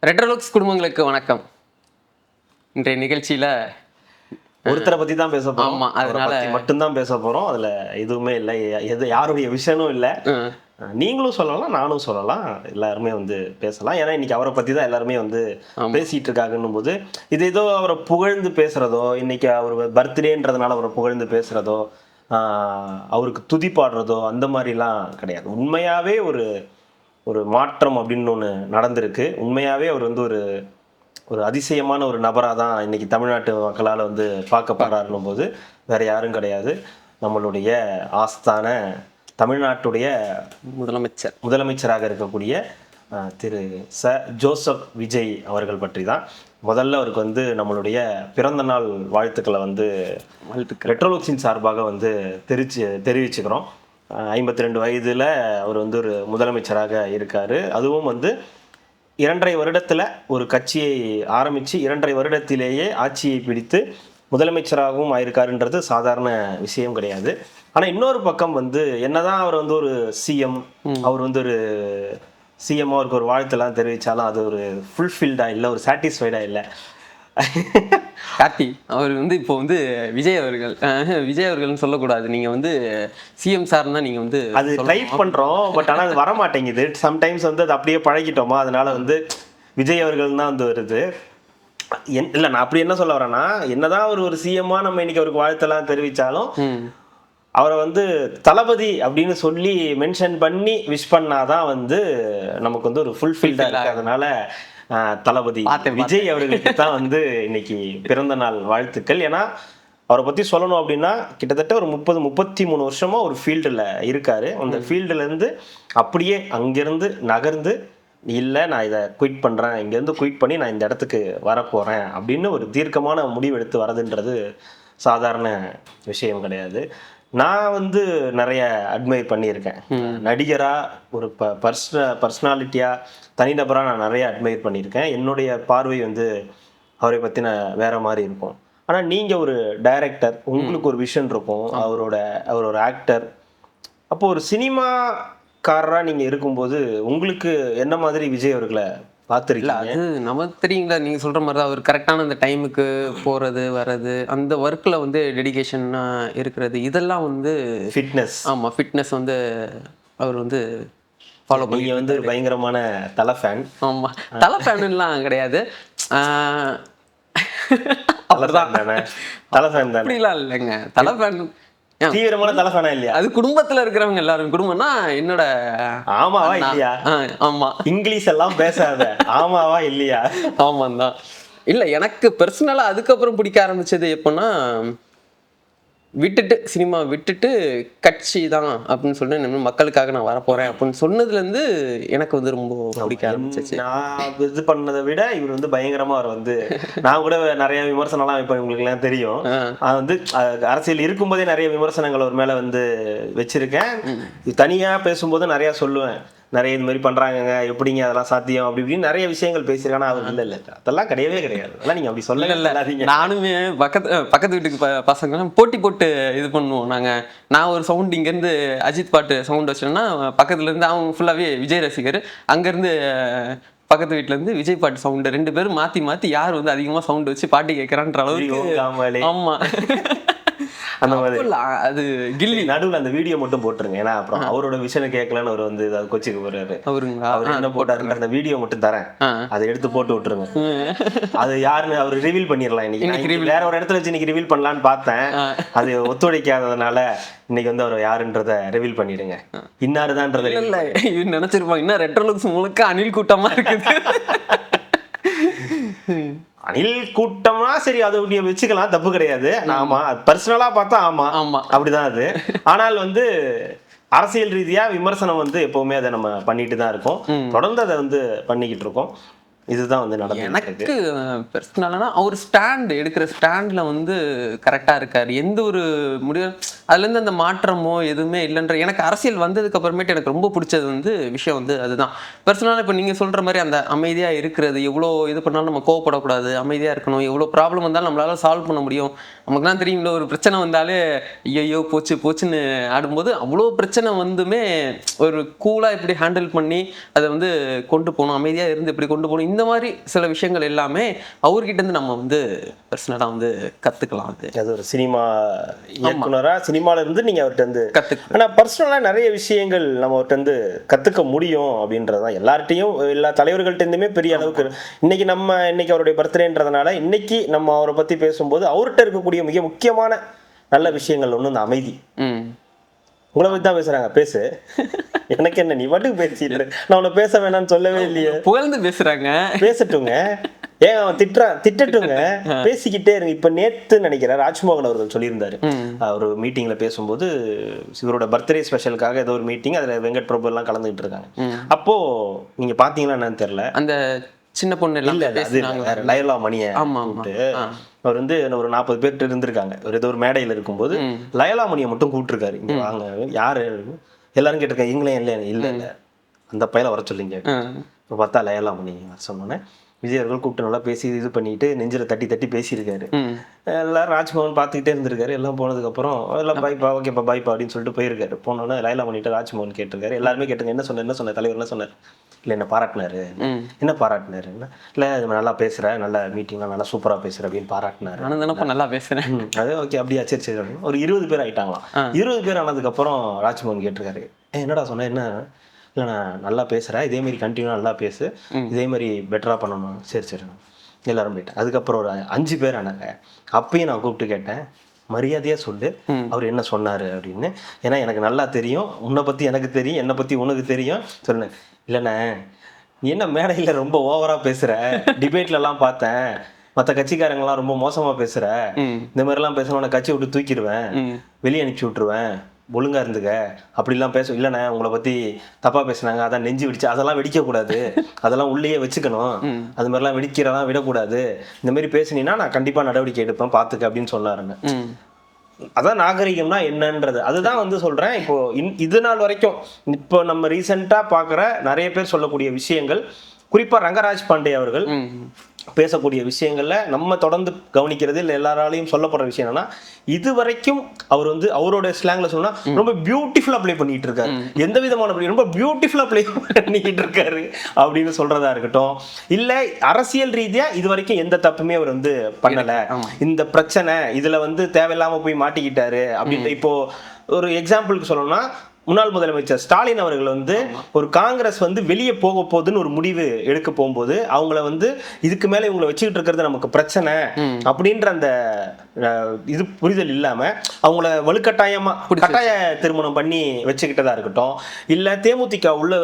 ரெட்ரோலுக்ஸ் குடும்பங்களுக்கு வணக்கம். இன்றைய நிகழ்ச்சியில ஒருத்தரை பத்தி தான் பேச போறோம். ஆமா, அதனால மட்டும்தான் பேச போறோம். அதுல எதுவுமே இல்லை, யாருடைய விஷயமும் இல்லை. நீங்களும் சொல்லலாம், நானும் சொல்லலாம், எல்லாருமே வந்து பேசலாம். ஏன்னா இன்னைக்கு அவரை பத்தி தான் எல்லாருமே வந்து பேசிட்டு இருக்காங்கன்னும் போது இது ஏதோ அவரை புகழ்ந்து பேசுறதோ, இன்னைக்கு அவர் பர்த்டேன்றதுனால அவரை புகழ்ந்து பேசுறதோ, அவருக்கு துதி பாடுறதோ அந்த மாதிரிலாம் கிடையாது. உண்மையாவே ஒரு ஒரு மாற்றம் அப்படின்னு ஒன்று நடந்திருக்கு. உண்மையாவே அவர் வந்து ஒரு ஒரு அதிசயமான ஒரு நபராக தான் இன்னைக்கு தமிழ்நாட்டு மக்களால் வந்து பார்க்கப்படுறாருன்னும் போது வேற யாரும் கிடையாது, நம்மளுடைய ஆஸ்தான தமிழ்நாட்டுடைய முதலமைச்சராக இருக்கக்கூடிய திரு ஜோசப் விஜய் அவர்கள் பற்றி தான். முதல்ல அவருக்கு வந்து நம்மளுடைய பிறந்த நாள் வாழ்த்துக்களை வந்து ரெட்ரோலுக்ஸின் சார்பாக வந்து தெரிவிச்சுக்கிறோம். 52 வயதில் அவர் வந்து ஒரு முதலமைச்சராக இருக்கார். அதுவும் வந்து 2.5 வருடத்தில் ஒரு கட்சியை ஆரம்பித்து 2.5 வருடத்திலேயே ஆட்சியை பிடித்து முதலமைச்சராகவும் ஆயிருக்காருன்றது சாதாரண விஷயம் கிடையாது. ஆனால் இன்னொரு பக்கம் வந்து என்னதான் அவர் வந்து ஒரு சிஎம், அவர் வந்து ஒரு சிஎம் அவருக்கு ஒரு வாழ்த்தெல்லாம் தெரிவித்தாலும் அது ஒரு ஃபுல்ஃபில்டாக இல்லை, ஒரு சாட்டிஸ்ஃபைடாக இல்லை. கார்த்தி அவர் வந்து இப்போ வந்து விஜய் அவர்கள்னு சொல்லக்கூடாது, நீங்கள் வந்து சிஎம் சார்னா நீங்கள் வந்து அது ட்ரை பண்ணுறோம். பட் ஆனால் அது வர மாட்டேங்குது. சம்டைம்ஸ் வந்து அது அப்படியே பழகிட்டோமா, அதனால வந்து விஜய் அவர்கள் தான் வந்து வருது. இல்லை, நான் அப்படி என்ன சொல்ல வரேன்னா, என்னதான் அவர் ஒரு சிஎம்மா நம்ம இன்னைக்கு அவருக்கு வாழ்த்தெல்லாம் தெரிவித்தாலும் அவரை வந்து தளபதி அப்படின்னு சொல்லி மென்ஷன் பண்ணி விஷ் பண்ணாதான் வந்து நமக்கு வந்து ஒரு ஃபுல்ஃபில்டாக இருக்கு. அதனால தளபதி விஜய் அவர்களுக்கு தான் வந்து இன்னைக்கு பிறந்த நாள் வாழ்த்துக்கள். ஏன்னா அவரை பற்றி சொல்லணும் அப்படின்னா கிட்டத்தட்ட ஒரு 33 வருஷமா ஒரு ஃபீல்டில் இருக்காரு. அந்த ஃபீல்டுலேருந்து அப்படியே அங்கேருந்து நகர்ந்து இல்லை நான் இதை குயிட் பண்ணுறேன், இங்கேருந்து குயிட் பண்ணி நான் இந்த இடத்துக்கு வரப்போகிறேன் அப்படின்னு ஒரு தீர்க்கமான முடிவு எடுத்து வரதுன்றது சாதாரண விஷயம் கிடையாது. நான் வந்து நிறைய அட்மைர் பண்ணியிருக்கேன். நடிகராக ஒரு பர்சனாலிட்டியாக தனிநபராக நான் நிறைய அட்மைர் பண்ணியிருக்கேன். என்னுடைய பார்வை வந்து அவரை பற்றின வேற மாதிரி இருக்கும். ஆனால் நீங்கள் ஒரு டைரக்டர், உங்களுக்கு ஒரு விஷன் இருக்கும். அவர் ஒரு ஆக்டர். அப்போது ஒரு சினிமாக்காரராக நீங்கள் இருக்கும்போது உங்களுக்கு என்ன மாதிரி விஜய் அவர்களை பார்த்துருக்கீங்க? அது நமக்கு தெரியுங்களா, நீங்கள் சொல்கிற மாதிரி தான் அவர் கரெக்டான அந்த டைமுக்கு போகிறது வர்றது, அந்த ஒர்க்கில் வந்து டெடிகேஷனாக இருக்கிறது, இதெல்லாம் வந்து ஃபிட்னஸ். ஆமாம், ஃபிட்னஸ் வந்து அவர் வந்து ஃபாலோ பண்ணி. நீங்கள் வந்து பயங்கரமான தலை ஃபேன். ஆமாம், தலை ஃபேனுலாம் கிடையாது, அவ்வளோதான் தானே, தலை ஃபேன் தானே. அப்படிலாம் இல்லைங்க, தலை ஃபேன் தீவிரமான தலை ஃபேனா இல்லையா? அது குடும்பத்துல இருக்கிறவங்க எல்லாரும். குடும்பம்னா என்னோட ஆமாவா இல்லையா? ஆமா, இங்கிலீஷ் எல்லாம் பேசாத, ஆமாவா இல்லையா? ஆமாம் தான். இல்லை, எனக்கு பர்சனலா அதுக்கப்புறம் பிடிக்க ஆரம்பிச்சது எப்போன்னா, சினிமா விட்டுட்டு கட்சி தான் அப்படின்னு சொல்லிட்டு மக்களுக்காக நான் வரப்போறேன் அப்படின்னு சொன்னதுலேருந்து எனக்கு வந்து ரொம்ப பிடிக்க ஆரம்பிச்சிச்சு. நான் இது பண்ணதை விட இவர் வந்து பயங்கரமா அவர் வந்து நான் கூட நிறைய விமர்சனம்லாம் இப்போ உங்களுக்கு எல்லாம் தெரியும். அது வந்து அரசியல் இருக்கும்போதே நிறைய விமர்சனங்கள் அவர் மேல வந்து வச்சிருக்கேன். தனியா பேசும்போது நிறைய சொல்லுவேன், நிறைய இது மாதிரி பண்றாங்க, எப்படிங்க அதெல்லாம் சாத்தியம் அப்படி இப்படின்னு நிறைய விஷயங்கள் பேசியிருக்காங்க. அவர் இல்லை அதெல்லாம் கிடையவே கிடையாது, அதெல்லாம் நீங்க அப்படி சொல்லல. நானுமே பக்கத்து வீட்டுக்கு பசங்க போட்டி போட்டு இது பண்ணுவோம். நான் ஒரு சவுண்ட் இங்கேருந்து அஜித் பாட்டு சவுண்ட் வச்சோன்னா பக்கத்துலேருந்து அவங்க ஃபுல்லாகவே விஜய் ரசிகர், அங்கேருந்து பக்கத்து வீட்டுல இருந்து விஜய் பாட்டு சவுண்டு, 2 பேரும் மாற்றி யார் வந்து அதிகமாக சவுண்ட் வச்சு பாட்டு கேட்குறான்ற அளவுக்கு. ஆமா, அந்த மாதிரி அது கில்லி நடுவில் அந்த வீடியோ மட்டும் போட்டுருங்க. ஏன்னா அப்புறம் அவரோட விஷயம் கேட்கலன்னு அவர் வந்து அதை கொச்சிக்க போறாரு. அவர் என்ன போட்டாருன்ற அந்த வீடியோ மட்டும் தரேன், அதை எடுத்து போட்டு விட்டுருங்க. அது யாருன்னு அவர் ரிவீல் பண்ணிடலாம். இன்னைக்கு வேற ஒரு இடத்துல வச்சு இன்னைக்கு ரிவீல் பண்ணலான்னு பார்த்தேன், அது ஒத்துழைக்காததுனால இன்னைக்கு வந்து அவர் யாருன்றத ரிவீல் பண்ணிடுங்க. இன்னாருதான்றத இல்லை நினைச்சிருப்பாங்க, இன்னும் ரெட்ரோலுக்ஸ் முழுக்க அணில் கூட்டமா இருக்குது. அணில் கூட்டம்னா சரி, அதை வச்சுக்கலாம், தப்பு கிடையாது. ஆமா, பர்சனலா பார்த்தா ஆமா அப்படிதான் அது. ஆனால் வந்து அரசியல் ரீதியா விமர்சனம் வந்து எப்பவுமே அதை நம்ம பண்ணிட்டு தான் இருக்கோம், தொடர்ந்து அதை வந்து பண்ணிக்கிட்டு இருக்கோம். இதுதான் வந்து நடந்தது. எனக்கு பர்சனலானா அவர் எடுக்கிற ஸ்டாண்டில் வந்து கரெக்டாக இருக்கார். எந்த ஒரு முடிவு அதுலேருந்து அந்த மாற்றமோ எதுவுமே இல்லைன்ற எனக்கு அரசியல் வந்ததுக்கு அப்புறமேட்டு எனக்கு ரொம்ப பிடிச்சது வந்து விஷயம் வந்து அதுதான். பர்சனலாக இப்போ நீங்கள் சொல்கிற மாதிரி அந்த அமைதியாக இருக்கிறது, எவ்வளோ இது பண்ணாலும் நம்ம கோவப்படக்கூடாது, அமைதியாக இருக்கணும், எவ்வளோ ப்ராப்ளம் வந்தாலும் நம்மளால சால்வ் பண்ண முடியும். நமக்கு தான் தெரியுங்களோ, ஒரு பிரச்சனை வந்தாலே ஐயோ போச்சுன்னு ஆடும்போது அவ்வளோ பிரச்சனை வந்துமே ஒரு கூலாக இப்படி ஹேண்டில் பண்ணி அதை வந்து கொண்டு போகணும், அமைதியாக இருந்து இப்படி கொண்டு போகணும். இந்த இந்த மாதிரி சில விஷயங்கள் எல்லாமே அவர்கிட்ட இருந்து நம்ம வந்து பர்சனலா வந்து கத்துக்கலாம். அது ஒரு சினிமா இயக்குனரா சினிமால இருந்து நீங்க அவர்கிட்ட இருந்து கத்துக்கலாம். ஆனா பர்சனலா நிறைய விஷயங்கள் நம்ம அவர்கிட்ட இருந்து கத்துக்க முடியும் அப்படின்றதான் எல்லார்ட்டையும் எல்லா தலைவர்கள்ட்ட இருந்துமே பெரிய அளவுக்கு இன்னைக்கு அவருடைய பர்த்டேன்றதுனால இன்னைக்கு நம்ம அவரை பத்தி பேசும்போது அவர்கிட்ட இருக்கக்கூடிய மிக முக்கியமான நல்ல விஷயங்கள் ஒண்ணு இந்த அமைதி. உங்களை பத்தி தான் பேசுறாங்க, பேசு. எனக்கு என்ன, நீ மட்டும் பேசிட்டு நான் உன்னை பேச வேணாம்னு சொல்லவே இல்லையே. புகழ்ந்து பேசுறாங்க, பேசட்டுங்க. ஏன் அவன் திட்டட்டுங்க, பேசிக்கிட்டே இருங்க. இப்ப நேத்து நினைக்கிறேன் ராஜ்மோகன் அவர்கள் சொல்லியிருந்தாரு, ஒரு மீட்டிங்ல பேசும்போது இவரோட பர்த்டே ஸ்பெஷலுக்காக ஏதோ ஒரு மீட்டிங், அதுல வெங்கட் பிரபு எல்லாம் கலந்துகிட்டு இருக்காங்க. அப்போ நீங்க பாத்தீங்களா என்னன்னு தெரியல, அந்த சின்ன பொண்ணு லயலா மணியை அவர் வந்து ஒரு 40 பேர்கிட்ட இருந்திருக்காங்க. ஏதோ ஒரு மேடையில இருக்கும்போது லயலா மணியை மட்டும் கூப்பிட்டுருக்காரு, இங்க வாங்க. யாரு எல்லாரும் கேட்டிருக்காங்க, இங்களே இல்ல அந்த பையல வர சொல்லிங்க. இப்போ பார்த்தா லயலா மணி வர சொன்னோன்னே விஜய் அவர்கள் கூப்பிட்டு நல்லா பேசி இது பண்ணிட்டு நெஞ்சில தட்டி பேசியிருக்காரு. எல்லாரும் ராஜ்மோகன் பார்த்துக்கிட்டே இருந்திருக்காரு. எல்லாம் போனதுக்கப்புறம் எல்லாம் பாய்ப்பா, ஓகேப்பா பாய்ப்பா அப்படின்னு சொல்லிட்டு போயிருக்காரு. போனோன்னே லயலா மணிட்டு ராஜ்மோகன் கேட்டிருக்காரு. எல்லாருமே கேட்டுங்க, என்ன சொன்ன தலைவர் என்ன சொன்னார்? இல்லை என்ன பாராட்டினாரு. என்ன பாராட்டினாரு? இல்லை நல்லா பேசுற, நல்ல மீட்டிங்லாம் நல்லா சூப்பரா பேசுற அப்படின்னு பாராட்டினாரு. நல்லா பேசுறேன். அது ஓகே, அப்படியா, சரி. ஒரு 20 பேர் ஆயிட்டாங்களாம். 20 பேர் ஆனதுக்கப்புறம் ராஜ்மோகன் கேட்டிருக்காரு, என்னடா சொன்ன? என்ன இல்லைண்ணா நல்லா பேசுகிறேன், இதேமாரி கண்டினியூ நல்லா பேசு, இதேமாதிரி பெட்டராக பண்ணணும். சரி எல்லாரும் போயிட்டேன். அதுக்கப்புறம் ஒரு 5 பேர் ஆனாங்க. அப்பயும் நான் கூப்பிட்டு கேட்டேன், மரியாதையாக சொல்லு அவர் என்ன சொன்னார் அப்படின்னு. ஏன்னா எனக்கு நல்லா தெரியும், உன்னை பற்றி எனக்கு தெரியும், என்னை பற்றி உனக்கு தெரியும். சொன்னேன், இல்லைண்ணே நீ என்ன மேடையில் ரொம்ப ஓவராக பேசுகிற, டிபேட்லலாம் பார்த்தேன் மற்ற கட்சிக்காரங்களாம் ரொம்ப மோசமாக பேசுகிற, இந்த மாதிரிலாம் பேசுகிறவனை கட்சி விட்டு தூக்கிடுவேன், வெளியே அனுப்பிச்சி விட்ருவேன், ஒழுங்கா இருந்துக்க அப்படிலாம் பேச. இல்லைண்ணே உங்களை பத்தி தப்பா பேசினாங்க, அதான் நெஞ்சு வெடிச்சு, அதெல்லாம் வெடிக்கக்கூடாது, அதெல்லாம் உள்ளேயே வச்சுக்கணும், அது மாதிரிலாம் வெடிக்கிறதெல்லாம் விடக்கூடாது, இந்த மாதிரி பேசுனீங்கன்னா நான் கண்டிப்பா நடவடிக்கை எடுப்பேன் பார்த்துக்க அப்படின்னு சொன்னாருங்க. அதான் நாகரிகம்னா என்னன்றது, அதுதான் வந்து சொல்றேன். இப்போ இது நாள் வரைக்கும் இப்போ நம்ம ரீசெண்டா பாக்குற நிறைய பேர் சொல்லக்கூடிய விஷயங்கள், குறிப்பா ரங்கராஜ் பாண்டே அவர்கள் பேசக்கூடிய விஷயங்கள்ல நம்ம தொடர்ந்து கவனிக்கிறது இல்லை, எல்லாராலையும் சொல்லப்படுற விஷயம் என்னன்னா, இது வரைக்கும் அவர் வந்து அவரோட ஸ்லாங்ல சொன்னா ரொம்ப பியூட்டிஃபுல்லா ப்ளே பண்ணிட்டு இருக்காரு, எந்த விதமான ரொம்ப பியூட்டிஃபுல்லா ப்ளே பண்ணிட்டு இருக்காரு அப்படின்னு சொல்றதா இருக்கட்டும், இல்ல அரசியல் ரீதியா இது வரைக்கும் எந்த தப்புமே அவர் வந்து பண்ணல, இந்த பிரச்சனை இதுல வந்து தேவையில்லாம போய் மாட்டிக்கிட்டாரு அப்படின்ற. இப்போ ஒரு எக்ஸாம்பிளுக்கு சொல்லணும்னா, முன்னாள் முதலமைச்சர் ஸ்டாலின் அவர்கள் வந்து ஒரு காங்கிரஸ் வந்து வெளியே போக போகுதுன்னு ஒரு முடிவு எடுக்க போகும்போது அவங்கள வந்து இதுக்கு மேல இவங்களை வச்சுக்கிட்டு இருக்கிறது நமக்கு பிரச்சனை அப்படின்ற அந்த இது புரிதல் இல்லாம அவங்கள வலுக்கட்டாயமா கட்டாய திருமணம் பண்ணி வச்சுக்கிட்டதா இருக்கட்டும், இல்ல தேமுதிக உள்ள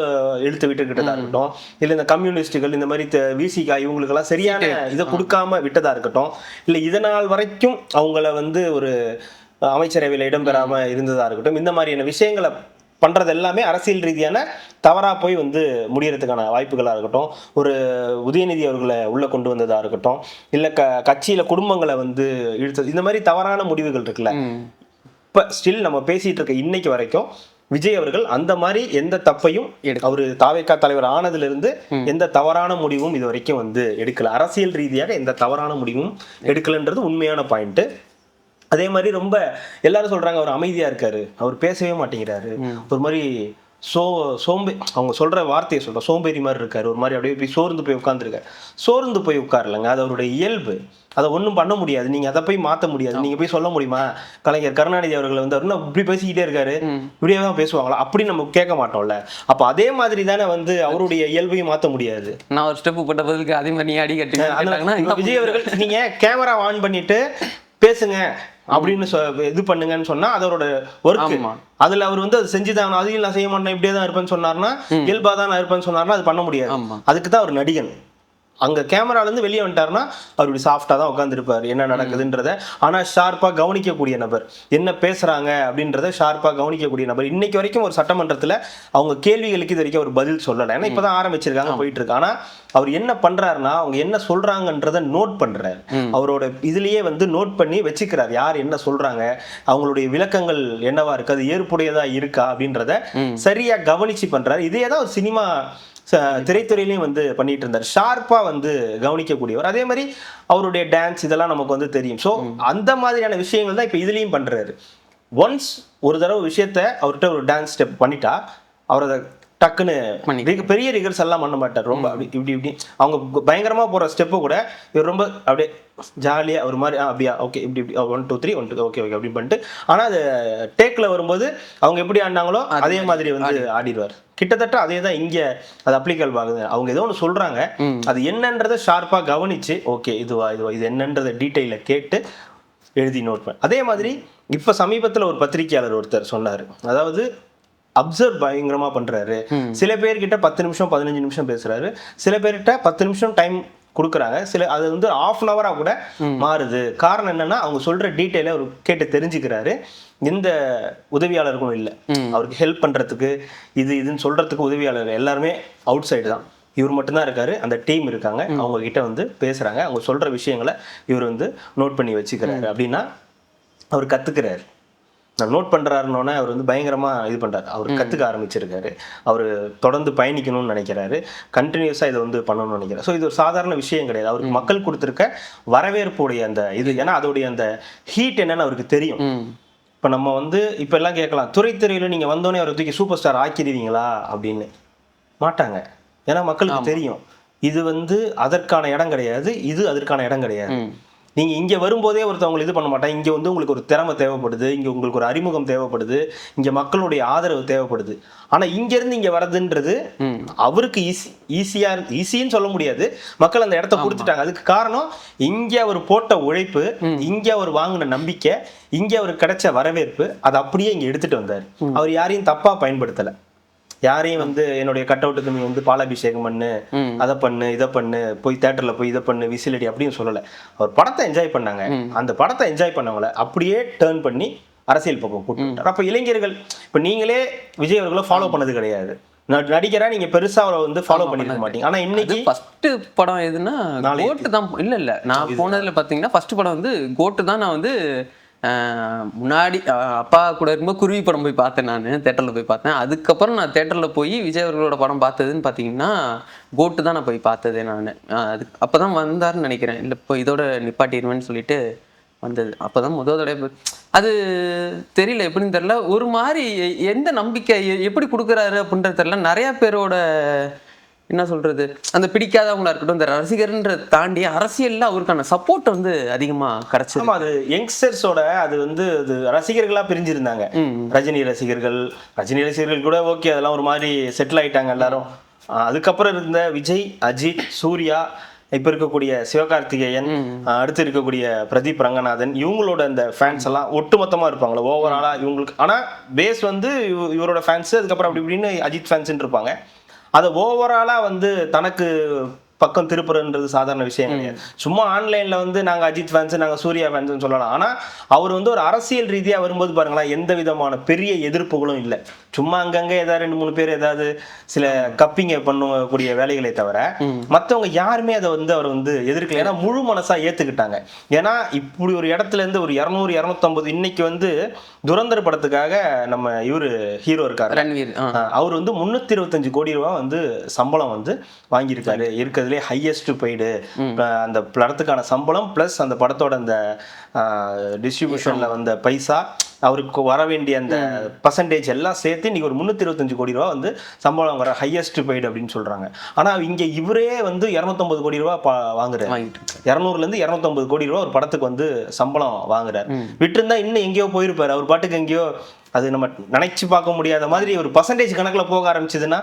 இழுத்து விட்டுக்கிட்டதா இருக்கட்டும், இல்ல இந்த கம்யூனிஸ்டுகள் இந்த மாதிரி விசிகா இவங்களுக்கெல்லாம் சரியான இதை கொடுக்காம விட்டதா இருக்கட்டும், இல்ல இதனால் வரைக்கும் அவங்கள வந்து ஒரு அமைச்சரவையில் இடம்பெறாம இருந்ததா இருக்கட்டும், இந்த மாதிரியான விஷயங்களை பண்றது எல்லாமே அரசியல் ரீதியான தவறா போய் வந்து முடியறதுக்கான வாய்ப்புகளா இருக்கட்டும், ஒரு உதயநிதி அவர்களை உள்ள கொண்டு வந்ததா இருக்கட்டும், இல்ல கட்சியில குடும்பங்களை வந்து இழுத்தது, இந்த மாதிரி தவறான முடிவுகள் இருக்குல்ல. இப்ப ஸ்டில் நம்ம பேசிட்டு இருக்க இன்னைக்கு வரைக்கும் விஜய் அவர்கள் அந்த மாதிரி எந்த தப்பையும் அவரு தாவேகா தலைவர் ஆனதுல இருந்து எந்த தவறான முடிவும் இது வரைக்கும் வந்து எடுக்கல, அரசியல் ரீதியாக எந்த தவறான முடிவும் எடுக்கலன்றது உண்மையான பாயிண்ட். அதே மாதிரி ரொம்ப எல்லாரும் சொல்றாங்க அவர் அமைதியா இருக்காரு, அவர் பேசவே மாட்டேங்கிறாரு, ஒரு மாதிரி அவங்க சொல்ற வார்த்தையை சொல்ற சோம்பேறி மாதிரி இருக்காரு, ஒரு மாதிரி அப்படியே போய் சோர்ந்து போய் உட்கார்ந்துருக்காரு. சோர்ந்து போய் உட்காரலங்க, அது அவருடைய இயல்பு, அதை ஒன்றும் பண்ண முடியாது, நீங்க அதை போய் மாற்ற முடியாது. நீங்க போய் சொல்ல முடியுமா கலைஞர் கருணாநிதி அவர்கள் வந்து அவர் இப்படி பேசிக்கிட்டே இருக்காரு, இப்படியே தான் பேசுவாங்களா அப்படின்னு நம்ம கேட்க மாட்டோம்ல. அப்போ அதே மாதிரி தானே வந்து அவருடைய இயல்பையும் மாற்ற முடியாது. நான் ஒரு ஸ்டெப் போட்ட பதிலுக்கு அதே மாதிரி நீ அடி கட்டி விஜய் அவர்கள் நீங்க கேமரா ஆன் பண்ணிட்டு பேசுங்க அப்படின்னு இது பண்ணுங்கன்னு சொன்னா அதோட ஒர்க். அதுல அவர் வந்து அது செஞ்சுதான், அதையும் நான் செய்ய மாட்டேன் இப்படியே தான் இருப்பேன்னு சொன்னார்னா, இயல்பா தான் நான் இருப்பேன்னு சொன்னார்னா அது பண்ண முடியாது. அதுக்கு தான் அவர் நடிகன். அங்க கேமரால இருந்து வெளியே வந்துட்டாருன்னா அவர் இப்படி சாஃப்டா தான் உட்காந்துருப்பாரு, என்ன நடக்குதுன்றத. ஆனா ஷார்ப்பா கவனிக்கக்கூடிய நபர், என்ன பேசுறாங்க அப்படின்றத ஷார்ப்பா கவனிக்கக்கூடிய நபர். இன்னைக்கு வரைக்கும் ஒரு சட்டமன்றத்துல அவங்க கேள்விகளுக்கு இது வரைக்கும் அவர் பதில் சொல்லலை, ஏன்னா இப்பதான் ஆரம்பிச்சிருக்காங்க, போயிட்டு இருக்கு. ஆனா அவர் என்ன பண்றாருன்னா அவங்க என்ன சொல்றாங்கன்றத நோட் பண்றாரு, அவரோட இதுலயே வந்து நோட் பண்ணி வச்சுக்கிறார், யார் என்ன சொல்றாங்க, அவங்களுடைய விளக்கங்கள் என்னவா இருக்கு, அது ஏற்புடையதா இருக்கா அப்படின்றத சரியா கவனிச்சு பண்றாரு. இதே தான் ஒரு சினிமா திரைத்துறையிலையும் வந்து பண்ணிட்டு இருந்தார், ஷார்ப்பா வந்து கவனிக்கக்கூடியவர். அதே மாதிரி அவருடைய டான்ஸ் இதெல்லாம் நமக்கு வந்து தெரியும். ஸோ அந்த மாதிரியான விஷயங்கள் தான் இப்போ இதுலயும் பண்றாரு. ஒன்ஸ் ஒரு தடவை விஷயத்த அவர்கிட்ட ஒரு டான்ஸ் ஸ்டெப் பண்ணிட்டா அவர் அதை டக்குன்னு பெரிய ரிகர்ஸ் எல்லாம் பண்ண மாட்டார். ரொம்ப அப்படி இப்படி அவங்க பயங்கரமா போற ஸ்டெப்பு கூட இவர் ரொம்ப அப்படியே ஜாலியா ஒரு மாதிரி அப்படியா ஓகே இப்படி 1 2 3 1 2 ஓகே ஓகே அப்படின்னு பண்ணிட்டு, ஆனா அது டேக்ல வரும்போது அவங்க எப்படி ஆடினாங்களோ அதே மாதிரி வந்து ஆடிடுவார். கிட்டத்தட்ட அதே தான் இங்க அது அப்ளிகபிள் ஆகுது. அவங்க ஏதோ ஒன்று சொல்றாங்க, அது என்னன்றதை ஷார்ப்பா கவனிச்சு ஓகே இதுவா இது என்னன்றதை டீட்டெயில கேட்டு எழுதி நோட் பண்ண. அதே மாதிரி இப்ப சமீபத்துல ஒரு பத்திரிகையாளர் ஒருத்தர் சொன்னாரு, அதாவது அப்சர்வ் பயங்கரமா பண்றாரு. சில பேர்கிட்ட 10 நிமிஷம் 15 நிமிஷம் பேசுறாரு, சில பேர்கிட்ட 10 நிமிஷம் டைம் கொடுக்குறாங்க, சில அது வந்து 1/2 hour கூட மாறுது. காரணம் என்னன்னா அவங்க சொல்ற டீட்டெயில அவர் கேட்டு தெரிஞ்சுக்கிறாரு. எந்த உதவியாளர்களும் இல்லை அவருக்கு ஹெல்ப் பண்றதுக்கு, இதுன்னு சொல்றதுக்கு. உதவியாளர் எல்லாருமே அவுட் சைடு தான், இவர் மட்டும்தான் இருக்காரு. அந்த டீம் இருக்காங்க, அவங்க கிட்ட வந்து பேசுறாங்க, அவங்க சொல்ற விஷயங்களை இவர் வந்து நோட் பண்ணி வச்சுக்கிறாரு. அப்படின்னா அவர் கத்துக்கிறாரு. நான் நோட் பண்றாருன்னொன்னே அவர் வந்து பயங்கரமா இது பண்றாரு, அவர் கத்துக்க ஆரம்பிச்சிருக்காரு, அவர் தொடர்ந்து பயணிக்கணும்னு நினைக்கிறாரு, கண்டினியூஸா இதை வந்து பண்ணணும்னு நினைக்கிறார். ஸோ இது ஒரு சாதாரண விஷயம் கிடையாது. அவருக்கு மக்கள் கொடுத்துருக்க வரவேற்புடைய அந்த இது, ஏன்னா அதோடைய அந்த ஹீட் என்னன்னு அவருக்கு தெரியும். இப்போ நம்ம வந்து இப்போ எல்லாம் கேட்கலாம், துறைத்துறையில் நீங்கள் வந்தோடனே அவரை தூக்கி சூப்பர் ஸ்டார் ஆக்கிடுவீங்களா அப்படின்னு. மாட்டாங்க, ஏன்னா மக்களுக்கு தெரியும் இது வந்து அதற்கான இடம் கிடையாது, இது அதற்கான இடம் கிடையாது. நீங்க இங்க வரும்போதே ஒருத்தவங்க இது பண்ண மாட்டாங்க. இங்க வந்து உங்களுக்கு ஒரு திறமை தேவைப்படுது, இங்க உங்களுக்கு ஒரு அறிமுகம் தேவைப்படுது, இங்க மக்களுடைய ஆதரவு தேவைப்படுது. ஆனா இங்க இருந்து இங்க வர்றதுன்றது அவருக்கு ஈஸின்னு சொல்ல முடியாது. மக்கள் அந்த இடத்த கொடுத்துட்டாங்க. அதுக்கு காரணம் இங்க அவர் போட்ட உழைப்பு, இங்க அவர் வாங்கின நம்பிக்கை, இங்க அவருக்கு கிடைச்ச வரவேற்பு, அதை அப்படியே இங்க எடுத்துட்டு வந்தார். அவர் யாரையும் தப்பா பயன்படுத்தல, யாரையும் வந்து என்னுடைய கட் அவுட்டுக்கு நீ வந்து பாலாபிஷேகம் பண்ணு, அதை பண்ணு, இதை பண்ணு, போய் தியேட்டர்ல போய் இதை பண்ணு, விசிலடி அப்படின்னு சொல்லலை. அவர் படத்தை என்ஜாய் பண்ணாங்க, அந்த படத்தை என்ஜாய் பண்ணவங்கள அப்படியே டேர்ன் பண்ணி அரசியல் பக்கம் கூப்பிட்டு. அப்ப இளைஞர்கள், இப்ப நீங்களே விஜய் அவர்களை ஃபாலோ பண்ணது கிடையாது, நடிக்கிறா நீங்க பெருசா அவரை வந்து ஃபாலோ பண்ணிருக்க மாட்டீங்க. ஆனா இன்னைக்கு ஃபர்ஸ்ட் படம் எதுன்னா கோட்டு தான். இல்ல நான் போனதுல பாத்தீங்கன்னா ஃபர்ஸ்ட் படம் வந்து கோட்டு தான். நான் வந்து முன்னாடி அப்பா கூட இருக்கும்போது குருவி படம் போய் பார்த்தேன், நான் தேட்டரில் போய் பார்த்தேன். அதுக்கப்புறம் நான் தேட்டரில் போய் விஜய் அவர்களோட படம் பார்த்ததுன்னு பார்த்தீங்கன்னா கோட்டு தான் நான் போய் பார்த்ததே. நான் அப்போ தான் வந்தாருன்னு நினைக்கிறேன், இல்லை இப்போ இதோட நிப்பாட்டிடுவேன்னு சொல்லிட்டு வந்தது. அப்போ தான் முதல் அது தெரியல, எப்படின்னு தெரியல, ஒரு மாதிரி எந்த நம்பிக்கை எப்படி கொடுக்குறாரு அப்படின்றது தெரியல. நிறையா பேரோட என்ன சொல்றது, அந்த பிடிக்காதவங்களா இருக்கட்டும், இந்த ரசிகர்ன்ற தாண்டி அரசியல்ல அவருக்கான சப்போர்ட் வந்து அதிகமா கிடைச்சது. ஆமா, அது யங்ஸ்டர்ஸோட அது வந்து அது ரசிகர்களா பிரிஞ்சிருந்தாங்க. ரஜினி ரசிகர்கள் கூட ஓகே, அதெல்லாம் ஒரு மாதிரி செட்டில் ஆயிட்டாங்க எல்லாரும். அதுக்கப்புறம் இருந்த விஜய், அஜித், சூர்யா, இப்ப இருக்கக்கூடிய சிவகார்த்திகேயன், அடுத்து இருக்கக்கூடிய பிரதீப் ரங்கநாதன், இவங்களோட அந்த ஃபேன்ஸ் எல்லாம் ஒட்டுமொத்தமா இருப்பாங்களா ஓவராலா இவங்களுக்கு. ஆனா பேஸ் வந்து இவரோட ஃபேன்ஸ், அதுக்கப்புறம் அப்படி இப்படின்னு அஜித் ஃபேன்ஸ் இருப்பாங்க. அதை ஓவராலா வந்து தனக்கு பக்கம் திருப்புறன்றது சாதாரண விஷயம் கிடையாது. சும்மா ஆன்லைன்ல வந்து நாங்க அஜித் ஃபேன்ஸ், நாங்க சூர்யா ஃபேன்ஸ் சொல்லலாம். ஆனா அவர் வந்து ஒரு அரசியல் ரீதியா வரும்போது பாருங்களேன், எந்த விதமான பெரிய எதிர்ப்புகளும் இல்லை. சும்மா அங்கங்க ஏதாவது 2-3 பேர் ஏதாவது சில கப்பிங்க பண்ணக்கூடிய வேலைகளை தவிர மற்றவங்க யாருமே அதை வந்து அவர் வந்து எதிர்க்கல. ஏன்னா முழு மனசா ஏத்துக்கிட்டாங்க. ஏன்னா இப்படி ஒரு இடத்துல இருந்து ஒரு 200-250 இன்னைக்கு வந்து துரந்தர் படத்துக்காக நம்ம இவரு ஹீரோ இருக்காரு ரன்வீர், அவர் வந்து 325 கோடி ரூபாய் வந்து சம்பளம் வந்து வாங்கியிருக்காரு. இருக்கிறதுலே ஹையஸ்ட் பெய்டு அந்த படத்துக்கான சம்பளம் பிளஸ் அந்த படத்தோட அந்த டிஸ்ட்ரிபியூஷன்ல வந்த பைசா, அவருக்கு வர வேண்டிய அந்த பர்சன்டேஜ் எல்லாம் சேர்த்து இன்னைக்கு ஒரு 325 கோடி ரூபா வந்து சம்பளம் வர ஹையஸ்ட் பெய்டு அப்படின்னு சொல்றாங்க. ஆனா இங்க இவரே வந்து 250 கோடி ரூபா வாங்குறாரு. 200 250 கோடி ரூபா ஒரு படத்துக்கு வந்து சம்பளம் வாங்குறாரு. விட்டுருந்தா இன்னும் எங்கேயோ போயிருப்பாரு, அவர் பாட்டுக்கு எங்கேயோ. அது நம்ம நினைச்சு பார்க்க முடியாத மாதிரி ஒரு பர்சன்டேஜ் கணக்குல போக ஆரம்பிச்சதுன்னா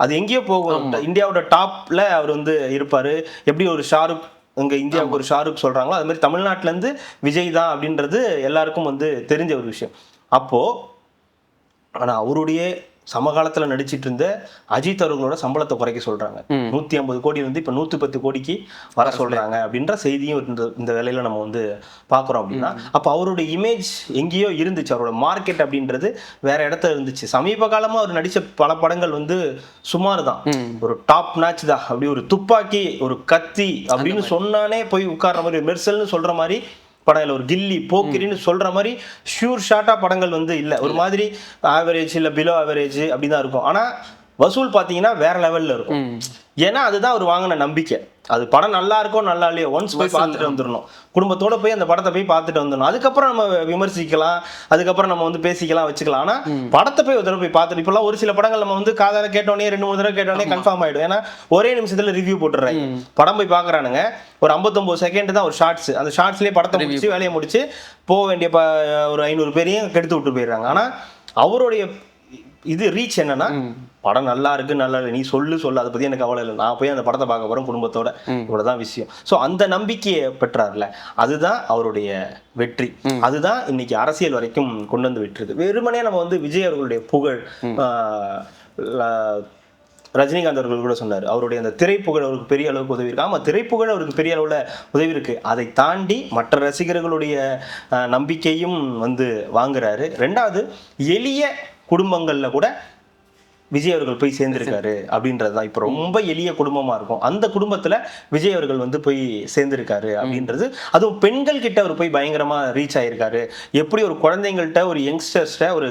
அது எங்கேயோ போகும். இந்தியாவோட டாப்ல அவர் வந்து இருப்பாரு. எப்படி ஒரு ஷாருக் இங்க இந்தியாவுக்கு ஒரு ஷாருக் சொல்றாங்களோ அது மாதிரி தமிழ்நாட்டுல இருந்து விஜய் தான் அப்படின்றது எல்லாருக்கும் வந்து தெரிஞ்ச ஒரு விஷயம். அப்போ ஆனா அவருடைய சமகாலத்துல நடிச்சிட்டு இருந்த அஜித் அவர்களோட சம்பளத்தை குறைக்க சொல்றாங்க. 150 கோடி வந்து இப்ப 110 கோடிக்கு வர சொல்றாங்க அப்படின்ற செய்தியும் இந்த வேலையில நம்ம வந்து பாக்குறோம். அப்படின்னா அப்ப அவருடைய இமேஜ் எங்கேயோ இருந்துச்சு, அவரோட மார்க்கெட் அப்படின்றது வேற இடத்துல இருந்துச்சு. சமீப காலமா அவர் நடிச்ச பல படங்கள் வந்து சுமார் தான், ஒரு டாப் நாச் தான். அப்படி ஒரு துப்பாக்கி, ஒரு கத்தி அப்படின்னு சொன்னானே போய் உட்கார்ற மாதிரி, மெர்சல்னு சொல்ற மாதிரி படம் இல்லை, ஒரு கில்லி போக்கிரின்னு சொல்ற மாதிரி ஷூர் ஷார்ட்டா படங்கள் வந்து இல்லை. ஒரு மாதிரி ஆவரேஜ் இல்லை பிலோ ஆவரேஜ் அப்படிதான் இருக்கும். ஆனா வசூல் பார்த்தீங்கன்னா வேற லெவல்ல இருக்கும். ஏன்னா அதுதான் அவர் வாங்கின நம்பிக்கை. அது படம் நல்லா இருக்கோ நல்லா இல்லையோ ஒன்ஸ் போய் பார்த்துட்டு வந்துடணும், குடும்பத்தோட போய் அந்த படத்தை போய் பார்த்துட்டு வந்துடணும். அதுக்கப்புறம் நம்ம விமர்சிக்கலாம், அதுக்கப்புறம் நம்ம வந்து பேசிக்கலாம் வச்சுக்கலாம். ஆனா படத்தை போய் ஒரு தடவை போய் பார்த்துட்டு, இப்பெல்லாம் ஒரு சில படங்கள் நம்ம வந்து காதால கேட்டோடனே 2-3 தடவை கேட்டோடனே கன்ஃபார்ம் ஆயிடும். ஏன்னா ஒரே நிமிஷத்துல ரிவ்யூ போட்டுறாங்க. படம் போய் பார்க்கறானுங்க, ஒரு 59 செகண்ட் தான் ஒரு ஷார்ட்ஸ், அந்த ஷார்ட்ஸ்லயே படத்தை முடிச்சு வேலையை முடிச்சு போக வேண்டிய ஒரு 500 பேரையும் கெடுத்து விட்டு போயிடுறாங்க. ஆனா அவருடைய இது ரீச் என்னன்னா, படம் நல்லா இருக்கு நல்லா இல்லை நீ சொல்லு அதை பத்தி எனக்கு கவலை இல்லை, நான் போய் அந்த படத்தை பார்க்க போறேன் குடும்பத்தோட, இவ்வளவுதான் விஷயம். ஸோ அந்த நம்பிக்கையை பெற்றார்ல, அதுதான் அவருடைய வெற்றி. அதுதான் இன்னைக்கு அரசியல் வரைக்கும் கொண்டு வந்து விட்டுருக்கு. வெறுமனே நம்ம வந்து விஜய் அவர்களுடைய புகழ், ரஜினிகாந்த் அவர்கள் கூட சொன்னார், அவருடைய அந்த திரைப்புகழ் அவருக்கு பெரிய அளவுக்கு உதவி இருக்கு. ஆமா, திரைப்புகழ் அவருக்கு பெரிய அளவுல உதவி இருக்கு. அதை தாண்டி மற்ற ரசிகர்களுடைய நம்பிக்கையும் வந்து வாங்குறாரு. ரெண்டாவது, எளிய குடும்பங்கள்ல கூட விஜய் அவர்கள் போய் சேர்ந்திருக்காரு அப்படின்றதுதான். இப்போ ரொம்ப எளிய குடும்பமா இருக்கும், அந்த குடும்பத்துல விஜய் அவர்கள் வந்து போய் சேர்ந்திருக்காரு அப்படின்றது. அதுவும் பெண்கள் கிட்ட அவர் போய் பயங்கரமா ரீச் ஆயிருக்காரு. எப்படி ஒரு குழந்தைங்கள்ட்ட, ஒரு யங்ஸ்டர்ஸ்ட, ஒரு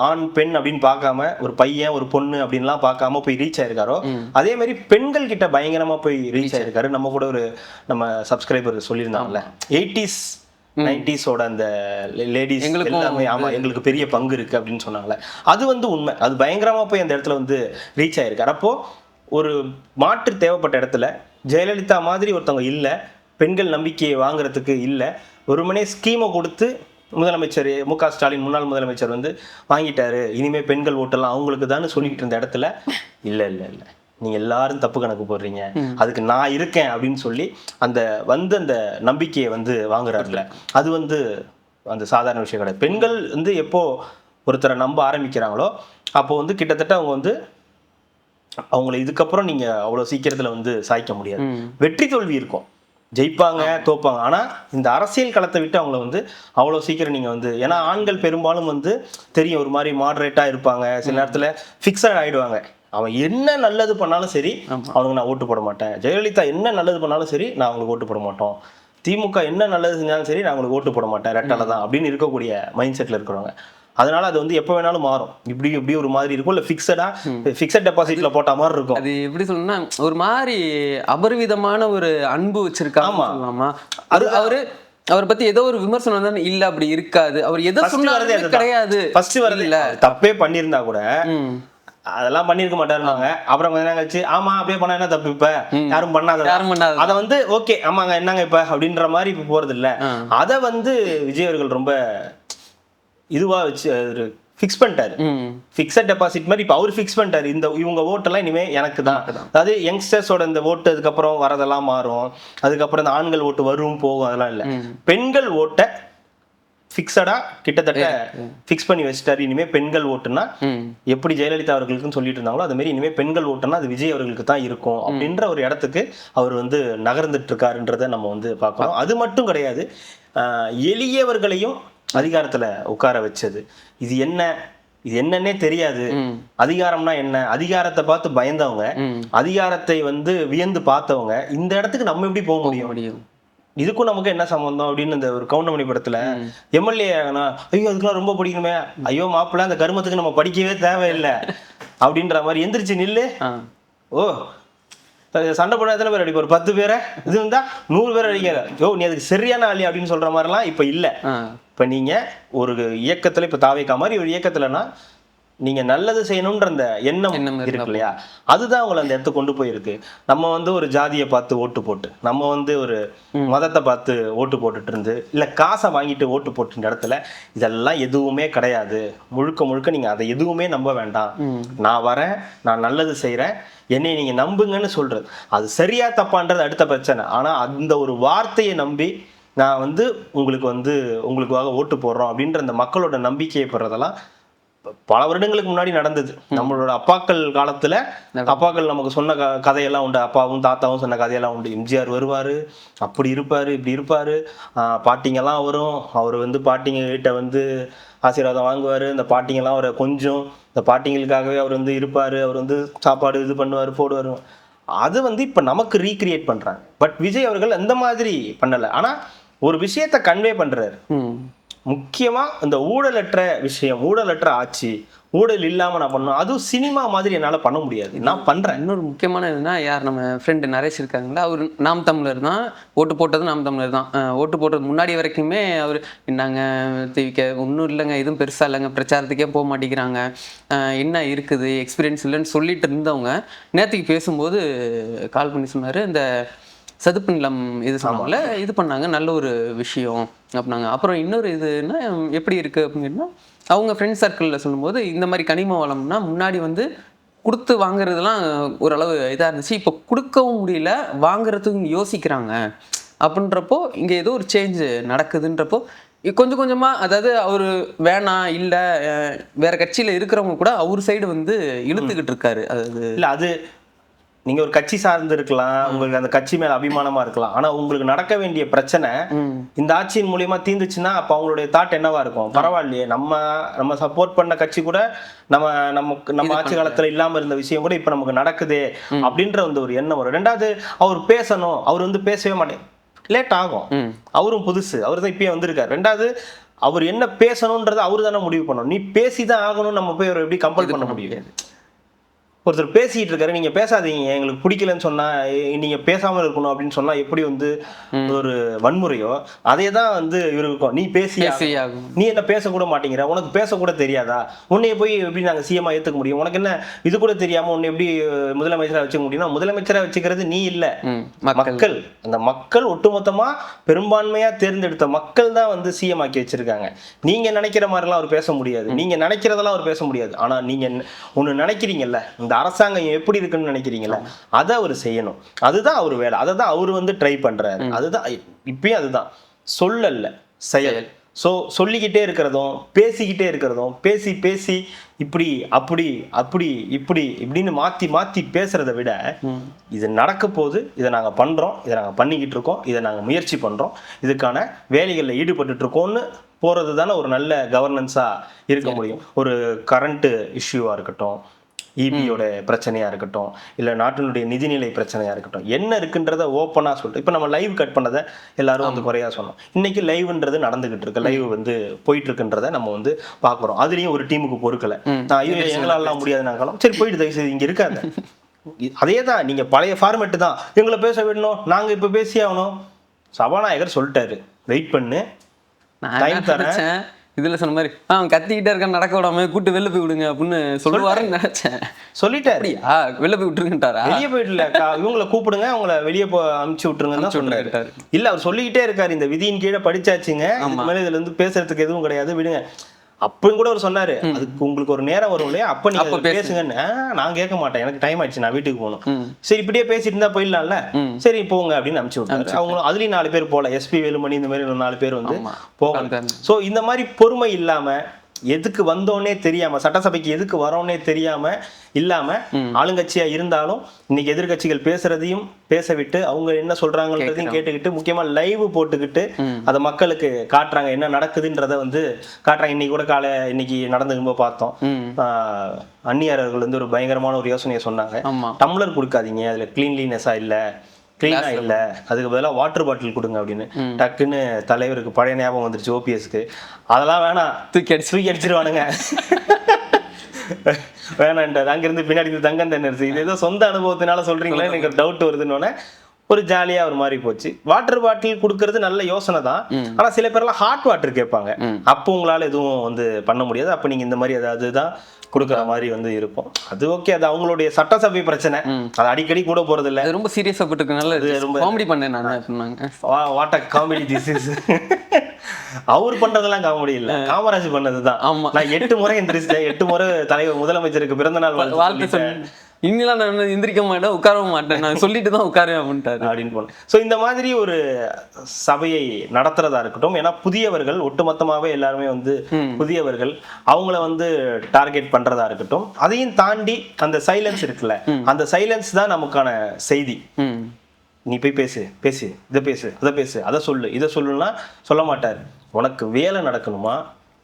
ஆண் பெண் அப்படின்னு பார்க்காம, ஒரு பையன் ஒரு பொண்ணு அப்படின்லாம் பார்க்காம போய் ரீச் ஆயிருக்காரோ, அதே மாதிரி பெண்கள் கிட்ட பயங்கரமா போய் ரீச் ஆயிருக்காரு. நம்ம கூட ஒரு நம்ம சப்ஸ்கிரைபர் சொல்லியிருந்தாங்கல்ல, 80s 90s அந்த லேடிஸ் எல்லாமே ஆமா எங்களுக்கு பெரிய பங்கு இருக்கு அப்படின்னு சொன்னாங்களே, அது வந்து உண்மை. அது பயங்கரமா போய் அந்த இடத்துல வந்து ரீச் ஆயிருக்காரு. அப்போ ஒரு மாற்று தேவைப்பட்ட இடத்துல ஜெயலலிதா மாதிரி ஒருத்தவங்க இல்ல, பெண்கள் நம்பிக்கையை வாங்குறதுக்கு இல்ல, ஒருமனே ஸ்கீமை கொடுத்து முதலமைச்சர் மு.க. ஸ்டாலின் முன்னாள் முதலமைச்சர் வந்து வாங்கிட்டாரு, இனிமே பெண்கள் ஓட்டெல்லாம் அவங்களுக்கு தான் சொல்லிக்கிட்டு இருந்த இடத்துல இல்ல இல்ல இல்ல நீங்க எல்லாரும் தப்பு கணக்கு போடுறீங்க, அதுக்கு நான் இருக்கேன் அப்படின்னு சொல்லி அந்த நம்பிக்கையை வந்து வாங்குறாருல, அது வந்து அந்த சாதாரண விஷயம் கிடையாது. பெண்கள் வந்து எப்போ ஒருத்தரை நம்ப ஆரம்பிக்கிறாங்களோ அப்போ வந்து கிட்டத்தட்ட அவங்க வந்து அவங்கள இதுக்கப்புறம் நீங்க அவ்வளவு சீக்கிரத்துல வந்து சாய்க்க முடியாது. வெற்றி தோல்வி இருக்கும், ஜெயிப்பாங்க தோப்பாங்க, ஆனா இந்த அரசியல் களத்தை விட்டு அவங்கள வந்து அவ்வளவு சீக்கிரம் நீங்க வந்து, ஏன்னா ஆண்கள் பெரும்பாலும் வந்து தெரியும் ஒரு மாதிரி மாடரேட்டா இருப்பாங்க, சில நேரத்துல ஃபிக்ஸட் ஆயிடுவாங்க. அவன் என்ன நல்லது பண்ணாலும் சரி அவனுக்கு நான் ஓட்டு போட மாட்டேன், ஜெயலலிதா என்ன நல்லது பண்ணாலும் சரி நான் அவங்களுக்கு ஓட்டு போட மாட்டோம், திமுக என்ன நல்லது செஞ்சாலும் சரி நான் அவங்களுக்கு ஓட்டு போட மாட்டேன், ரெட்டால தான் அப்படின்னு இருக்கக்கூடிய மைண்ட் செட்ல இருக்கிறவங்க. அதனால அது வந்து எப்போ வேணாலும் மாறும், இப்படி ஒரு மாதிரி இருக்கும், இல்லை ஃபிக்ஸட் டெபாசிட்ல போட்ட மாதிரி இருக்கும். அது எப்படி சொல்லணும்னா ஒரு மாதிரி அபரிவிதமான ஒரு அன்பு வச்சிருக்காங்க. அது அவரை பத்தி ஏதோ ஒரு விமர்சனம் வந்தா இல்ல அப்படி இருக்காது, அவர் எதை சொன்னாலும் கிடையாது, ஃபர்ஸ்ட் வரது இல்ல, தப்பே பண்ணியிருந்தா கூட அதெல்லாம் பண்ணிருக்க மாட்டாருனாங்க. அப்புறம் கொஞ்ச நேரம் கழிச்சு ஆமா அப்படியே பண்ணா என்ன தப்பு, இப்ப யாரும் பண்ணாத அதை வந்து ஓகே ஆமாங்க என்னங்க இப்ப அப்படின்ற மாதிரி இப்ப போறது இல்ல. அதை வந்து விஜய் அவர்கள் ரொம்ப இதுவா வச்சு ஃபிக்ஸ் பண்ணிட்டாரு, ஃபிக்ஸட் டெபாசிட் மாதிரி. இப்போ அவர் ஃபிக்ஸ் பண்ணிட்டாரு, இவங்க ஓட்டெல்லாம் இனிமே எனக்கு தான். அதாவது யங்ஸ்டர்ஸோட இந்த ஓட்டு அதுக்கப்புறம் வரதெல்லாம் மாறும், அதுக்கப்புறம் இந்த ஆண்கள் ஓட்டு வரும் போகும், அதெல்லாம் இல்லை. பெண்கள் ஓட்டை ஃபிக்ஸடா கிட்டத்தட்ட ஃபிக்ஸ் பண்ணி வச்சுட்டாரு. இனிமே பெண்கள் ஓட்டுனா எப்படி ஜெயலலிதா அவர்களுக்குன்னு சொல்லிட்டு இருந்தாங்களோ அது மாதிரி இனிமே பெண்கள் ஓட்டுனா அது விஜய் அவர்களுக்கு தான் இருக்கும் அப்படின்ற ஒரு இடத்துக்கு அவர் வந்து நகர்ந்துட்டு இருக்காருன்றதை நம்ம வந்து பார்க்கணும். அது மட்டும் கிடையாது, எளியவர்களையும் அதிகாரத்துல உட்கார வச்சது. இது என்னன்னே தெரியாது, அதிகாரம்னா என்ன, அதிகாரத்தை பார்த்து பயந்தவங்க, அதிகாரத்தை வந்து வியந்து பார்த்தவங்க, இந்த இடத்துக்கு நம்ம எப்படி போக முடியும், இதுக்கும் நமக்கு என்ன சம்பந்தம் அப்படின்னு இந்த ஒரு கவுண்டமணி படத்துல எம்எல்ஏ ஐயோ அதுக்கெல்லாம் ரொம்ப பிடிக்கணுமே, ஐயோ மாப்பிள்ள அந்த கருமத்துக்கு நம்ம படிக்கவே தேவையில்லை அப்படின்ற மாதிரி எந்திரிச்சு நில்லு, ஓ சண்டை போட எத்தனை பேர் அடிப்போம், ஒரு 10 பேரை இது இருந்தா 100 பேர் அடிக்கிற, ஓ நீ அதுக்கு சரியான ஆளி அப்படின்னு சொல்ற மாதிரிலாம் இப்ப இல்ல. இப்ப நீங்க ஒரு இயக்கத்துல, இப்ப தாவேக்கா மாதிரி ஒரு இயக்கத்துலன்னா நீங்க நல்லது செய்யணும்ன்ற அந்த எண்ணம் இருக்கு இல்லையா, அதுதான் அவங்களை அந்த இடத்துக்கு கொண்டு போயிருக்கு. நம்ம வந்து ஒரு ஜாதியை பார்த்து ஓட்டு போட்டு, நம்ம வந்து ஒரு மதத்தை பார்த்து ஓட்டு போட்டுட்டு இருந்து, இல்ல காசை வாங்கிட்டு ஓட்டு போட்டு இடத்துல இதெல்லாம் எதுவுமே கிடையாது. முழுக்க நீங்க அதை எதுவுமே நம்ப வேண்டாம், நான் வரேன், நான் நல்லது செய்யறேன், என்னை நீங்க நம்புங்கன்னு சொல்றது. அது சரியா தப்பான்றது அடுத்த பிரச்சனை. ஆனா அந்த ஒரு வார்த்தையை நம்பி நான் வந்து உங்களுக்காக ஓட்டு போடுறோம் அப்படின்ற அந்த மக்களோட நம்பிக்கையை பெறதெல்லாம் பல வருடங்களுக்கு முன்னாடி நடந்தது. நம்மளோட அப்பாக்கள் காலத்துல அப்பாக்கள் நமக்கு சொன்ன கதையெல்லாம் உண்டு, அப்பாவும் தாத்தாவும் சொன்ன கதையெல்லாம் உண்டு. எம்ஜிஆர் வருவாரு, அப்படி இருப்பாரு, இப்படி இருப்பாரு, பாட்டிங்கெல்லாம் வரும், அவர் வந்து பாட்டிங்க கிட்ட வந்து ஆசீர்வாதம் வாங்குவாரு, இந்த பாட்டிங்கெல்லாம் அவரை கொஞ்சம், இந்த பாட்டிங்களுக்காகவே அவர் வந்து இருப்பாரு, அவர் வந்து சாப்பாடு இது பண்ணுவாரு போடுவாரு. அது வந்து இப்ப நமக்கு ரீக்ரியேட் பண்றாங்க. பட் விஜய் அவர்கள் அந்த மாதிரி பண்ணல. ஆனா ஒரு விஷயத்த கன்வே பண்றாரு, முக்கியமா இந்த ஊழலற்ற விஷயம், ஊழலற்ற ஆட்சி, ஊழல் இல்லாம நான் பண்ணணும், அதுவும் சினிமா மாதிரி என்னால பண்ண முடியாது. நான் பண்றேன். இன்னொரு முக்கியமான இதுனா, யார் நம்ம ஃப்ரெண்டு நரேஷ் இருக்காங்களா, அவர் நாம் தமிழர் தான், ஓட்டு போட்டது நாம் தமிழர் தான். ஓட்டு போட்டது முன்னாடி வரைக்குமே அவர் நாங்கள் திவிக்க ஒன்றும் இல்லைங்க, எதுவும் பெருசாக இல்லைங்க, பிரச்சாரத்துக்கே போக மாட்டேங்கிறாங்க, என்ன இருக்குது எக்ஸ்பீரியன்ஸ் இல்லைன்னு சொல்லிட்டு இருந்தவங்க நேற்றுக்கு பேசும்போது கால் பண்ணி சொன்னார், இந்த சதுப்பு நிலம் இது சொன்னாங்கல்ல, இது பண்ணாங்க, நல்ல ஒரு விஷயம் அப்படின்னாங்க. அப்புறம் இன்னொரு இதுன்னா எப்படி இருக்குது அப்படின்னா, அவங்க ஃப்ரெண்ட் சர்க்கிளில் சொல்லும்போது இந்த மாதிரி கனிம வளம்னா முன்னாடி வந்து கொடுத்து வாங்குறதுலாம் ஓரளவு இதாக இருந்துச்சு, இப்போ கொடுக்கவும் முடியல, வாங்குறதுக்கும் யோசிக்கிறாங்க அப்படின்றப்போ இங்கே ஏதோ ஒரு சேஞ்சு நடக்குதுன்றப்போ கொஞ்சம் கொஞ்சமாக, அதாவது அவர் வேணாம் இல்லை வேற கட்சியில் இருக்கிறவங்க கூட அவர் சைடு வந்து இழுத்துக்கிட்டு இருக்காரு. அதாவது இல்லை, அது நீங்க ஒரு கட்சி சார்ந்து இருக்கலாம், உங்களுக்கு அந்த கட்சி மேல அபிமானமா இருக்கலாம், ஆனா உங்களுக்கு நடக்க வேண்டிய பிரச்சனை இந்த ஆட்சியின் மூலியமா தீர்ந்துச்சுன்னா அப்ப அவங்களுடைய தாட் என்னவா இருக்கும்? பரவாயில்லையே, நம்ம சப்போர்ட் பண்ண கட்சி கூட நம்ம ஆட்சி காலத்துல இல்லாம இருந்த விஷயம் கூட இப்ப நமக்கு நடக்குது அப்படின்ற வந்து ஒரு எண்ணம் வரும். ரெண்டாவது, அவர் பேசணும், அவர் வந்து பேசவே மாட்டேன், லேட் ஆகும், அவரும் புதுசு, அவர் தான் இப்பயே வந்திருக்காரு. ரெண்டாவது, அவர் என்ன பேசணும்ன்றதை அவரு தானே முடிவு பண்ணணும். நீ பேசிதான் ஆகணும், நம்ம போய் எப்படி கம்பல் பண்ண முடியும்? ஒருத்தர் பேசிட்டு இருக்காரு, நீங்க பேசாதீங்க, எங்களுக்கு பிடிக்கலன்னு சொன்னா, நீங்க பேசாம இருக்கணும் அப்படின்னு சொன்னா எப்படி வந்து ஒரு வன்முறையோ அதே தான் வந்து இருக்கும். நீ பேசியாகும், நீ என்ன பேசக்கூட மாட்டேங்கிற, உனக்கு பேசக்கூட தெரியாதா, உன்னைய போய் எப்படி நாங்க சிஎம்மா ஏத்துக்க முடியும், உனக்கு என்ன இது கூட தெரியாம உன்னை எப்படி முதலமைச்சரா வச்சுக்க முடியும்னா, முதலமைச்சரா வச்சுக்கிறது நீ இல்ல, மக்கள். அந்த மக்கள் ஒட்டுமொத்தமா பெரும்பான்மையா தேர்ந்தெடுத்த மக்கள் தான் வந்து சிஎம் ஆக்கி வச்சிருக்காங்க. நீங்க நினைக்கிற மாதிரிலாம் அவர் பேச முடியாது, நீங்க நினைக்கிறதெல்லாம் அவர் பேச முடியாது. ஆனா நீங்க ஒண்ணு நினைக்கிறீங்கல்ல, இந்த அரசாங்கம் எப்படி இருக்குன்னு நினைக்கிறீங்களா, அதை அவர் செய்யணும். அதுதான் அவர் வேலை, அதை தான் அவர் வந்து ட்ரை பண்றாரு. அதுதான் இப்பயும் அதுதான் சொல்லல, செயல். ஸோ சொல்லிக்கிட்டே இருக்கிறதும் பேசிக்கிட்டே இருக்கிறதும், பேசி பேசி இப்படி அப்படி அப்படி இப்படி இப்படின்னு மாற்றி மாற்றி பேசுறதை விட, இது நடக்க போது, இதை நாங்கள் பண்ணுறோம், இதை நாங்கள் பண்ணிக்கிட்டு இருக்கோம், இதை நாங்கள் முயற்சி பண்ணுறோம், இதுக்கான வேலைகளில் ஈடுபட்டு இருக்கோம்னு போகிறது தானே ஒரு நல்ல கவர்னன்ஸாக இருக்க முடியும். ஒரு கரண்ட் இஷ்யூவாக இருக்கட்டும், இபியோட பிரச்சனையா இருக்கட்டும், இல்லை நாட்டினுடைய நிதிநிலை பிரச்சனையா இருக்கட்டும், என்ன இருக்குன்றத ஓப்பனாக சொல்லிட்டு, இப்போ நம்ம லைவ் கட் பண்ணதை எல்லாரும் வந்து குறையா சொன்னோம். இன்னைக்கு லைவ்ன்றது நடந்துகிட்டு இருக்கு, லைவ் வந்து போயிட்டு இருக்குன்றத நம்ம வந்து பார்க்குறோம். அதுலேயும் ஒரு டீமுக்கு பொறுக்கலை, ஐயோ எங்களாலாம் முடியாதுனாலும் சரி போயிட்டு தயவு செய்து இங்கே இருக்காங்க. அதே தான், நீங்கள் பழைய ஃபார்மேட்டு தான், எங்களை பேச விடணும், நாங்கள் இப்போ பேசி ஆகணும், சபாநாயகர் சொல்லிட்டாரு, வெயிட் பண்ணு, டைம் தரேன். இதுல சொன்ன மாதிரி கத்திக்கிட்டே இருக்க, நடக்க விடாம கூட்டு வெளில போய் விடுங்க அப்படின்னு சொல்லுவாருன்னு நினைச்சேன். சொல்லிட்டாரு, வெளில போய் விட்டுருங்கட்டாரா? வெளியே போயிட்டு இவங்களை கூப்பிடுங்க, அவங்கள வெளியே அனுப்பிச்சு விட்டுருங்கன்னு தான் சொன்னாரு. இல்ல, அவர் சொல்லிக்கிட்டே இருக்காரு, இந்த விதியின் கீழே படிச்சாச்சுங்க, இந்த மாதிரி இதுல இருந்து பேசுறதுக்கு எதுவும் கிடையாது, விடுங்க. அப்பயும் கூட அவர் சொன்னாரு, அதுக்கு உங்களுக்கு ஒரு நேரம் வரும் இல்லையா, அப்ப நீங்க பேசுங்கன்னு. நான் கேட்க மாட்டேன், எனக்கு டைம் ஆயிடுச்சு, நான் வீட்டுக்கு போகணும். சரி, இப்படியே பேசிட்டு இருந்தா போயிடலாம்ல, சரி போங்க அப்படின்னு அனுப்பிச்சு விட்டாரு. அவங்களும் அதுலயும் 4 பேர் போல, எஸ்பி வேலுமணி இந்த மாதிரி 4 பேர் வந்து போகல. சோ இந்த மாதிரி பொறுமை இல்லாம, எதுக்கு வந்தோன்னே தெரியாம, சட்டசபைக்கு எதுக்கு வரோன்னே தெரியாம இல்லாம, ஆளுங்கட்சியா இருந்தாலும் இன்னைக்கு எதிர்கட்சிகள் பேசுறதையும் பேச விட்டு, அவங்க என்ன சொல்றாங்கன்றதையும் கேட்டுக்கிட்டு, முக்கியமா லைவ் போட்டுக்கிட்டு அதை மக்களுக்கு காட்டுறாங்க, என்ன நடக்குதுன்றத வந்து காட்டுறாங்க. இன்னைக்கு கூட இன்னைக்கு நடந்து பார்த்தோம், அந்நியர்கள் வந்து ஒரு பயங்கரமான ஒரு யோசனையை சொன்னாங்க, டம்ளர் கொடுக்காதீங்க, அதுல கிளீன்லினஸா இல்ல, கிளீனா இல்ல, அதுக்கு பதிலாக வாட்டர் பாட்டில் கொடுங்க அப்படின்னு. டக்குன்னு தலைவருக்கு பழைய ஞாபகம் வந்துருச்சு, ஓபிஎஸ்க்கு. அதெல்லாம் வேணாம், தூக்கி அடிச்சிருவானுங்க, வேணான்ட்டு அங்கிருந்து பின்னாடி தங்கம் தென்னரிசி, இது ஏதோ சொந்த அனுபவத்தினால சொல்றீங்களா, எனக்கு ஒரு டவுட் வருதுன்னு ஒரு ஜாலியா ஒரு மாதிரி போச்சு. வாட்டர் பாட்டில் கொடுக்கறது நல்ல யோசனை தான், ஆனா சில பேர்லாம் ஹாட் வாட்டர் கேட்பாங்க, அப்போ உங்களால எதுவும் வந்து பண்ண முடியாது, அப்ப நீங்க இந்த மாதிரி ஏதாவது தான் கொடுக்குற மாதிரி வந்து இருக்கும். அது ஓகே, அது அவங்களுடைய சட்டசபை பிரச்சனை, அது அடிக்கடி கூட போறது இல்ல, ரொம்ப சீரியஸா போட்டுருக்கனால ரொம்ப காமெடி பண்ணேன் நான் சொன்னாங்க. What a comedy this is. அவர் பண்றதெல்லாம் காமெடி இல்ல, காமராஜ் பண்ணதுதான். நான் 8 முறை எந்திரிச்சேன், 8 முறை தலைவர் முதலமைச்சருக்கு பிறந்த நாள் வாழ்த்து சொன்னேன், இன்னெல்லாம் நான் எந்திரிக்க மாட்டேன், உட்காரவும் மாட்டேன், நான் சொல்லிட்டு தான் உட்காருவேன் அப்படின்ட்டாரு அப்படின்னு போனேன். ஸோ இந்த மாதிரி ஒரு சபையை நடத்துறதா இருக்கட்டும், ஏன்னா புதியவர்கள் ஒட்டுமொத்தமாவே எல்லாருமே வந்து புதியவர்கள், அவங்கள வந்து டார்கெட் பண்றதா இருக்கட்டும், அதையும் தாண்டி அந்த சைலன்ஸ் இருக்குல்ல, அந்த சைலன்ஸ் தான் நமக்கான செய்தி. நீ போய் பேசு, இதை பேசு, அதை சொல்லு, இதை சொல்லுன்னா சொல்ல மாட்டார். உனக்கு வேலை நடக்கணுமா,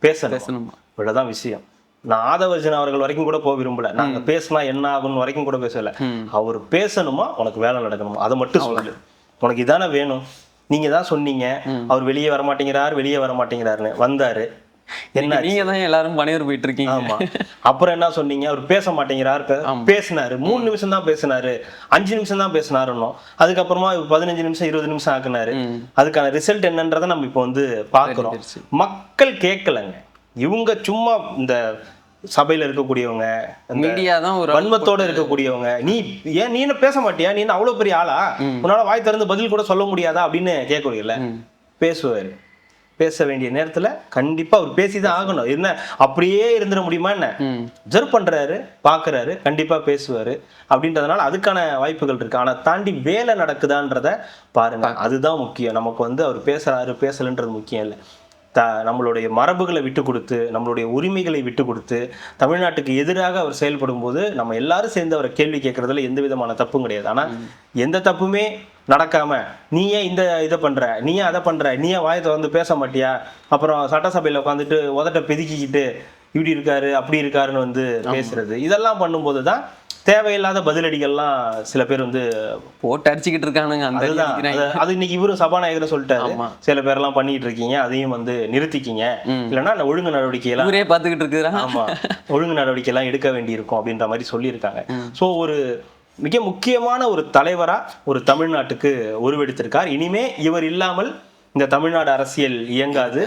பேசணுமா, இவ்வளவுதான் விஷயம். நான் ஆதவர்ஜன் அவர்கள் வரைக்கும் கூட போக விரும்பல, நாங்க பேசினா என்ன ஆகும்னு வரைக்கும் கூட பேசல. அவர் பேசணுமா, உனக்கு வேலை நடக்கணுமா, அதை மட்டும் சொல்லு, உனக்கு இதானே வேணும், நீங்க தான் சொன்னீங்க அவர் வெளியே வர மாட்டேங்கிறாருன்னு வந்தாரு. என்ன நீங்க தான் எல்லாரும் பணியூர் போயிட்டு இருக்கீங்க. ஆமா. அப்புறம் என்ன சொன்னீங்க? அவர் பேச மாட்டேங்கிறாரு. பேசினாரு 3 நிமிஷம் தான் பேசினாரு, 5 நிமிஷம் தான் பேசினாருன்னோம். அதுக்கப்புறமா 15 நிமிஷம் 20 நிமிஷம் ஆக்குனாரு. அதுக்கான ரிசல்ட் என்னன்றதை நம்ம இப்போ வந்து பாக்குறோம். மக்கள் கேட்கலங்க. இவங்க சும்மா இந்த சபையில இருக்கக்கூடியவங்க, மீடியா தான் ஒரு வன்மத்தோட இருக்கக்கூடியவங்க, நீ ஏன் நீ என்ன பேச மாட்டியா, நீ என்ன அவ்வளவு பெரிய ஆளா, உன்னால வாய் திறந்து பதில் கூட சொல்ல முடியாதா அப்படின்னு கேட்கறீங்கல்ல. பேசுவாரு. பேச வேண்டிய நேரத்துல கண்டிப்பா அவர் பேசிதான் ஆகணும். என்ன அப்படியே இருந்துட முடியுமா என்ன? அப்சர்வ் பண்றாரு, பாக்குறாரு, கண்டிப்பா பேசுவாரு. அப்படின்றதுனால அதுக்கான வாய்ப்புகள் இருக்கு. ஆனா தாண்டி வேலை நடக்குதான்றத பாருங்க. அதுதான் முக்கியம். நமக்கு வந்து அவர் பேசுறாரு பேசலன்றது முக்கியம் இல்லை. நம்மளுடைய மரபுகளை விட்டு கொடுத்து, நம்மளுடைய உரிமைகளை விட்டு கொடுத்து, தமிழ்நாட்டுக்கு எதிராக அவர் செயல்படும் போது நம்ம எல்லாரும் சேர்ந்து அவரை கேள்வி கேட்கறதுல எந்த விதமான தப்பும் கிடையாது. ஆனா எந்த தப்புமே நடக்காம நீ ஏன் இந்த இதை பண்ற, நீ ஏன் அதை பண்ற, நீ ஏன் வாயத்தை வந்து பேச மாட்டியா, அப்புறம் சட்டசபையில உட்காந்துட்டு உதட்ட பெதுக்கிக்கிட்டு இப்படி இருக்காரு அப்படி இருக்காருன்னு வந்து பேசுறது, இதெல்லாம் பண்ணும்போது தான் தேவையில்லாத பதிலடிகள்லாம் சில பேர் வந்து போட்டு அடிச்சுக்கிட்டு இருக்கானுங்க. அது இன்னைக்கு இவரும் சபாநாயகர் சொல்லிட்டாரு, சில பேரெல்லாம் பண்ணிட்டு இருக்கீங்க, அதையும் வந்து நிறுத்திக்கிங்க, இல்லைன்னா ஒழுங்கு நடவடிக்கை எல்லாம் பார்த்துக்கிட்டு இருக்கு. ஆமா, ஒழுங்கு நடவடிக்கை எல்லாம் எடுக்க வேண்டி இருக்கும் அப்படின்ற மாதிரி சொல்லியிருக்காங்க. ஸோ ஒரு மிக முக்கியமான ஒரு தலைவரா ஒரு தமிழ்நாட்டுக்கு உருவெடுத்திருக்கார். இனிமே இவர் இல்லாமல் இந்த தமிழ்நாடு அரசியல் இயங்காது.